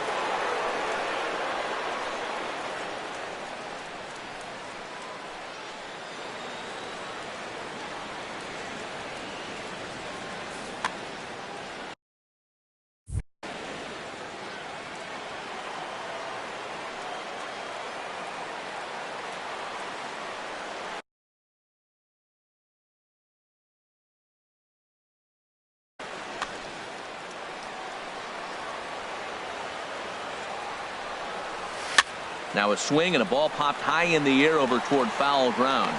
Now a swing and a ball popped high in the air over toward foul ground.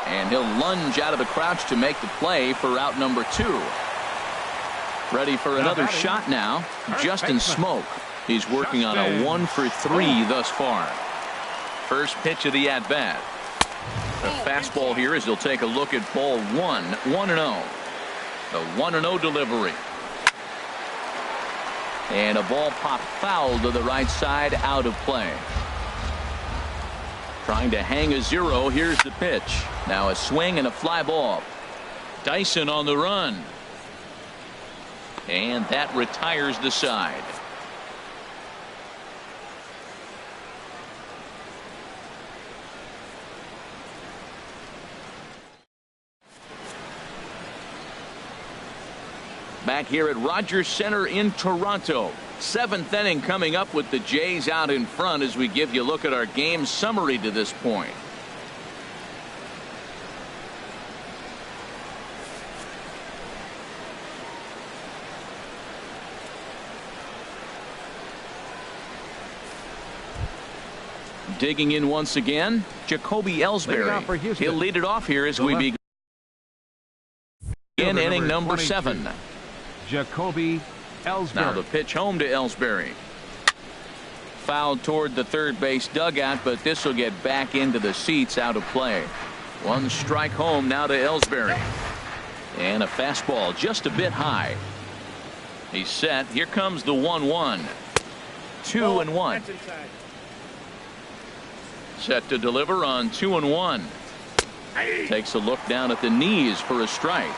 And he'll lunge out of the crouch to make the play for out number 2. Ready for another shot now. Justin Smoke. He's working on a 1 for 3 thus far. First pitch of the at-bat. The fastball here as he'll take a look at ball 1. 1-0. The 1-0 delivery. And a ball popped foul to the right side, out of play. Trying to hang a 0. Here's the pitch. Now a swing and a fly ball. Dyson on the run. And that retires the side. Back here at Rogers Center in Toronto. 7th inning coming up with the Jays out in front as we give you a look at our game summary to this point. Digging in once again, Jacoby Ellsbury. He'll lead it off here as we begin inning number 7. Jacoby Ellsbury. Now the pitch home to Ellsbury. Fouled toward the third base dugout, but this will get back into the seats, out of play. 1 strike home now to Ellsbury. And a fastball just a bit high. He's set. Here comes the 1-1. 2-1. Set to deliver on 2-1. Takes a look down at the knees for a strike.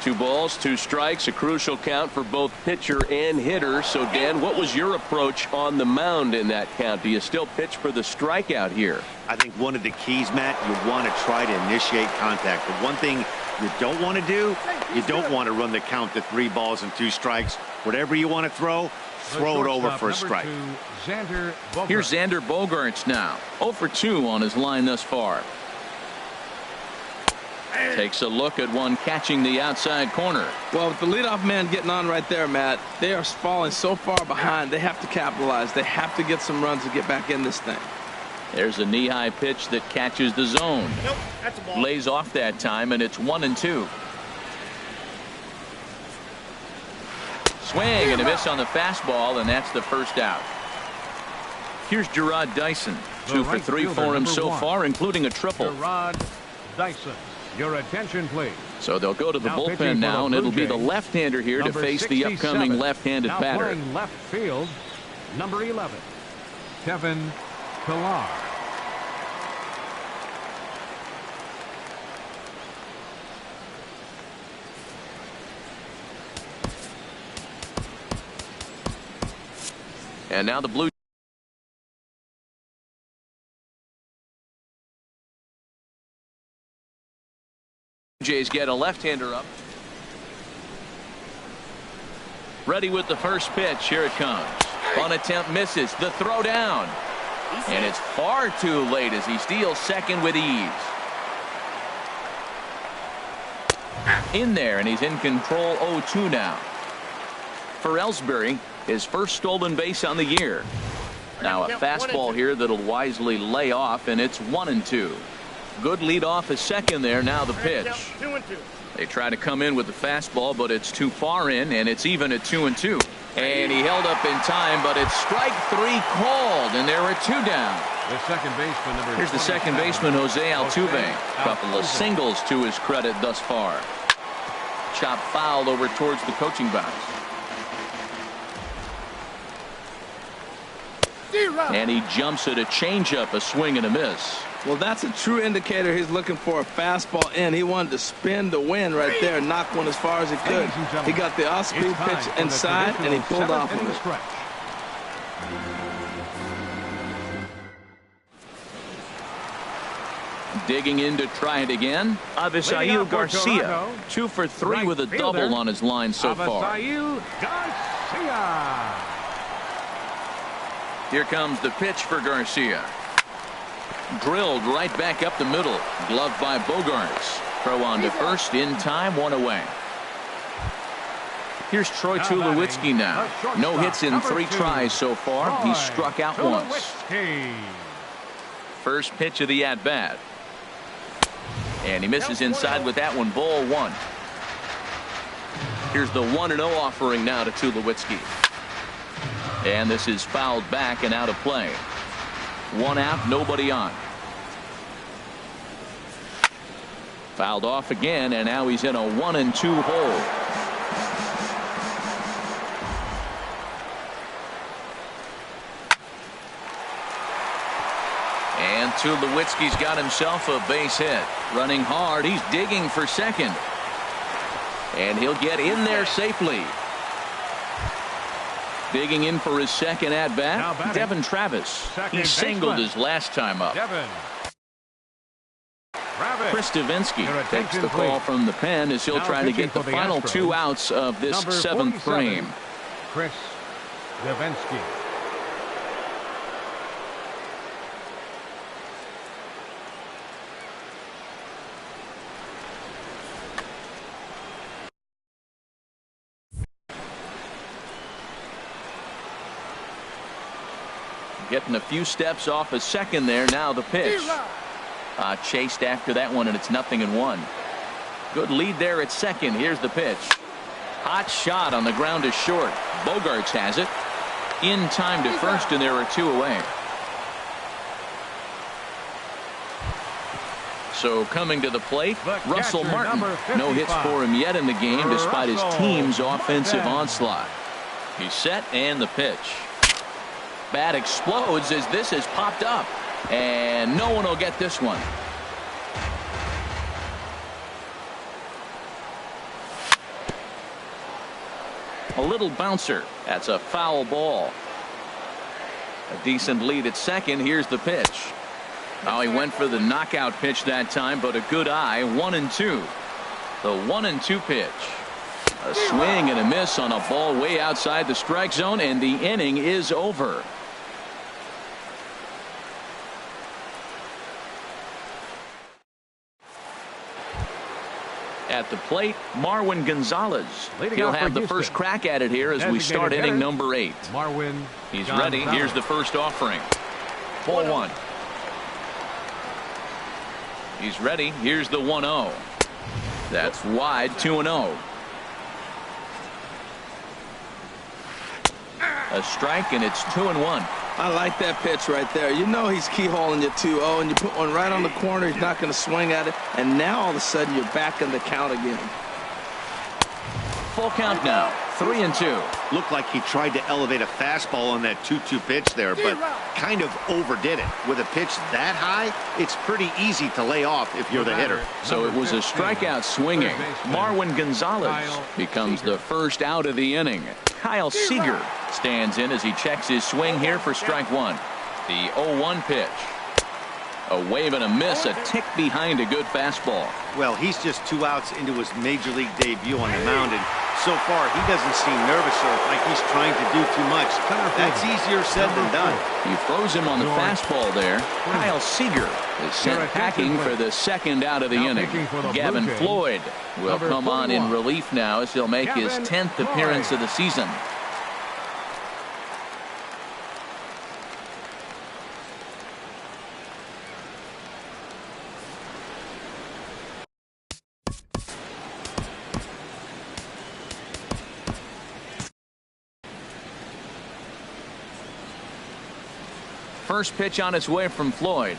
2 balls, 2 strikes, a crucial count for both pitcher and hitter. So, Dan, what was your approach on the mound in that count? Do you still pitch for the strikeout here? I think one of the keys, Matt, you want to try to initiate contact. The one thing you don't want to do, you don't want to run the count to 3 balls and 2 strikes. Whatever you want to throw it over for a strike. Here's Xander Bogaerts now. 0 for 2 on his line thus far. Takes a look at one catching the outside corner. Well, with the leadoff man getting on right there, Matt, they are falling so far behind. They have to capitalize. They have to get some runs to get back in this thing. There's a knee-high pitch that catches the zone. Nope, that's a ball. Lays off that time, and it's 1-2. Swing and a miss on the fastball, and that's the first out. Here's Gerard Dyson. 2 for 3 for him so far, including a triple. Gerard Dyson. Your attention, please. So they'll go to the bullpen now, and it'll be the left-hander here to face the upcoming left-handed batter. Playing left field, number 11, Kevin Pillar. And now the Blue Jays get a left-hander up. Ready with the first pitch. Here it comes. On attempt misses. The throw down. And it's far too late as he steals second with ease. In there, and he's in control 0-2 now. For Ellsbury, his first stolen base on the year. Now a fastball here that'll wisely lay off, and it's 1-2. Good lead off is second there. Now the pitch. They try to come in with the fastball, but it's too far in, and it's even at 2-2. And he held up in time, but it's strike three called, and there are two down. The second baseman, number Here's the second baseman, Jose Altuve. Couple of singles to his credit thus far. Chop fouled over towards the coaching box. And he jumps at a changeup, a swing and a miss. Well, that's a true indicator he's looking for a fastball in. He wanted to spin the wind right there and knock one as far as he could. He got the off-speed pitch inside, and he pulled off of it. Digging in to try it again. Avisail Garcia, 2 for 3 with a double on his line so far. Here comes the pitch for Garcia. Drilled right back up the middle. Gloved by Bogarts. Throw on to first in time, one away. Here's Troy Tulowitzki now. No hits in 3 tries so far. He struck out once. First pitch of the at-bat. And he misses inside with that one. Ball 1. Here's the 1-0 offering now to Tulowitzki. And this is fouled back and out of play. 1 out, nobody on. Fouled off again, and now he's in a 1-2 hole. And Tulowitzki's got himself a base hit. Running hard, he's digging for second. And he'll get in there safely. Digging in for his second at-bat, Devin Travis. He singled his last time up. Chris Davinsky takes the call from the pen as he'll try to get the final 2 outs of this 7th frame. Chris Davinsky. Getting a few steps off a second there. Now the pitch. Chased after that one, and it's 0-1. Good lead there at second. Here's the pitch. Hot shot on the ground is short. Bogarts has it. In time to first, and there are 2 away. So coming to the plate, Russell Martin. No hits for him yet in the game despite his team's offensive onslaught. He's set, and the pitch. Bat explodes as this has popped up, and no one will get this one. A little bouncer. That's a foul ball. A decent lead at second. Here's the pitch. Oh, he went for the knockout pitch that time, but a good eye. 1-2. The 1-2 pitch. A swing and a miss on a ball way outside the strike zone, and the inning is over. At the plate, Marwin Gonzalez. He'll have the first crack at it here as we start inning number 8. Marwin. He's ready. Here's the first offering. Ball 1. He's ready. Here's the 1-0. That's wide. 2-0. A strike, and it's 2-1. I like that pitch right there. You know he's keyholing your 2-0, and you put one right on the corner. He's not going to swing at it. And now all of a sudden you're back in the count again. Full count now. 3-2. Looked like he tried to elevate a fastball on that 2-2 pitch there, but kind of overdid it. With a pitch that high, it's pretty easy to lay off if you're the hitter. So it was a strikeout swinging. Marwin Gonzalez becomes the first out of the inning. Kyle Seager stands in as he checks his swing here for strike one. The 0-1 pitch. A wave and a miss, a tick behind a good fastball. Well, he's just 2 outs into his major league debut on the mound, and so far he doesn't seem nervous or like he's trying to do too much. That's easier said than done. He throws him on the fastball there. Kyle Seager is sent packing for the second out of the inning. Gavin Floyd will come on in relief now as he'll make his 10th appearance of the season. First pitch on its way from Floyd.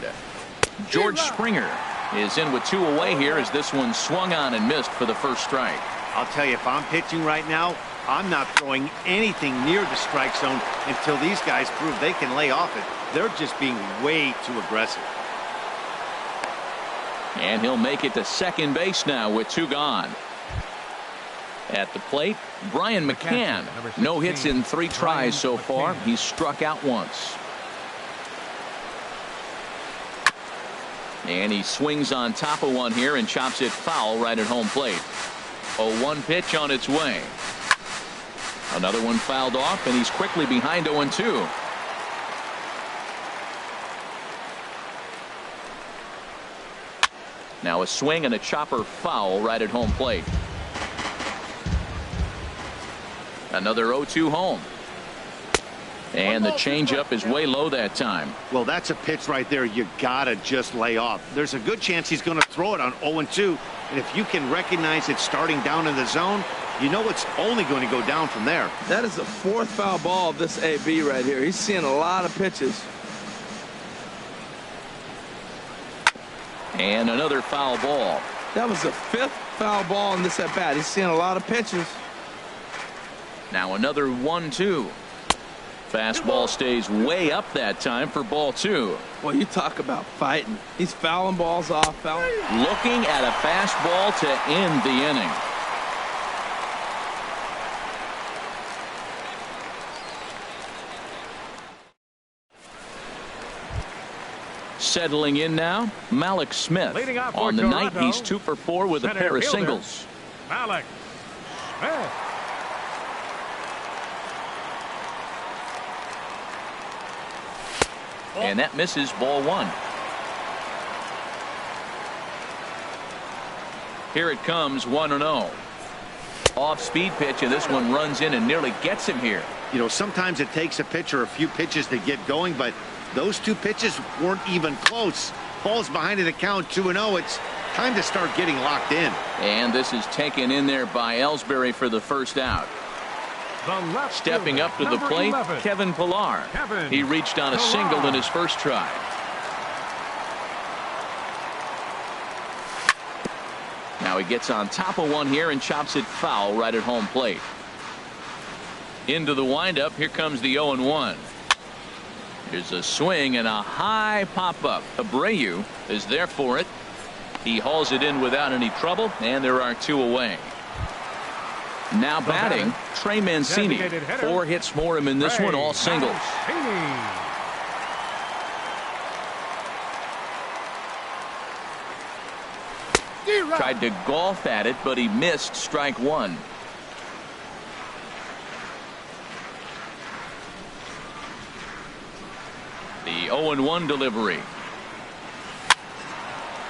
George Springer is in with 2 away here as this one swung on and missed for the first strike. I'll tell you, if I'm pitching right now, I'm not throwing anything near the strike zone until these guys prove they can lay off it. They're just being way too aggressive. And he'll make it to second base now with 2 gone. At the plate, Brian McCann. No hits in 3 tries so far. He's struck out once. And he swings on top of one here and chops it foul right at home plate. 0-1 pitch on its way. Another one fouled off, and he's quickly behind 0-2. Now a swing and a chopper foul right at home plate. Another 0-2 home. And the changeup is way low that time. Well, that's a pitch right there you gotta just lay off. There's a good chance he's going to throw it on 0-2, and if you can recognize it starting down in the zone, you know it's only going to go down from there. That is the 4th foul ball of this AB right here. He's seeing a lot of pitches. And another foul ball. That was the 5th foul ball in this at bat. He's seeing a lot of pitches. Now another 1-2. Fastball stays way up that time for ball 2. Well, you talk about fighting. He's fouling balls off. Looking at a fastball to end the inning. Settling in now, Malik Smith. On the night, he's 2 for 4 with a pair of singles. Malik Smith. And that misses ball 1. Here it comes, 1-0. Off-speed pitch, and this one runs in and nearly gets him here. You know, sometimes it takes a pitcher a few pitches to get going, but those 2 pitches weren't even close. Ball's behind at the count, 2-0. It's time to start getting locked in. And this is taken in there by Ellsbury for the first out. Stepping up to the plate, 11. Kevin Pillar. He reached on a single in his first try. Now he gets on top of one here and chops it foul right at home plate. Into the windup, here comes the 0-1. Here's a swing and a high pop-up. Abreu is there for it. He hauls it in without any trouble, and there are 2 away. Now batting, Trey Mancini. 4 hits for him in this one, all singles. Tried to golf at it, but he missed strike 1. The 0-1 delivery.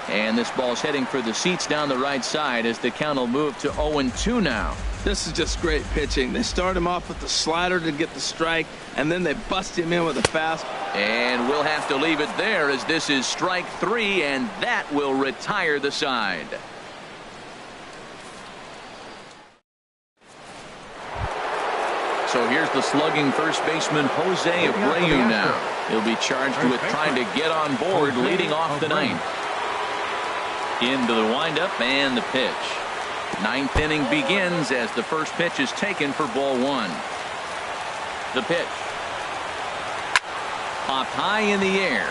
And this ball's heading for the seats down the right side as the count will move to 0-2 now. This is just great pitching. They start him off with the slider to get the strike, and then they bust him in with a fast. And we'll have to leave it there as this is strike 3, and that will retire the side. So here's the slugging first baseman Jose Abreu now. He'll be charged with trying to get on board leading off the ninth. Into the windup and the pitch. 9th inning begins as the first pitch is taken for ball 1. The pitch. Popped high in the air.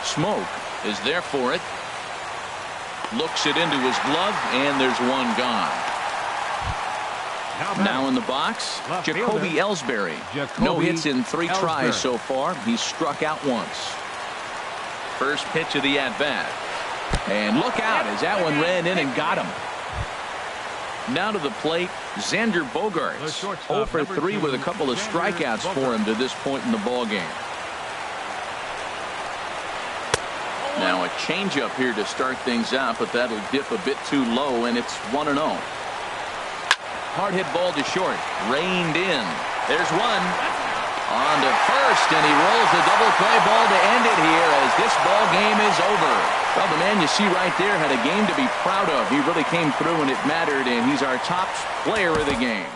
Smoke is there for it. Looks it into his glove, and there's one gone. Now in the box, Jacoby Ellsbury. No hits in 3 tries so far. He's struck out once. First pitch of the at-bat. And look out as that one ran in and got him. Now to the plate, Xander Bogaerts. 0 for 3 with a couple of strikeouts for him to this point in the ballgame. Now a changeup here to start things out, but that'll dip a bit too low, and it's 1-0. Hard hit ball to short. Reined in. There's one. On to first, and he rolls the double play ball to end it here as this ball game is over. Well, the man you see right there had a game to be proud of. He really came through when it mattered, and he's our top player of the game.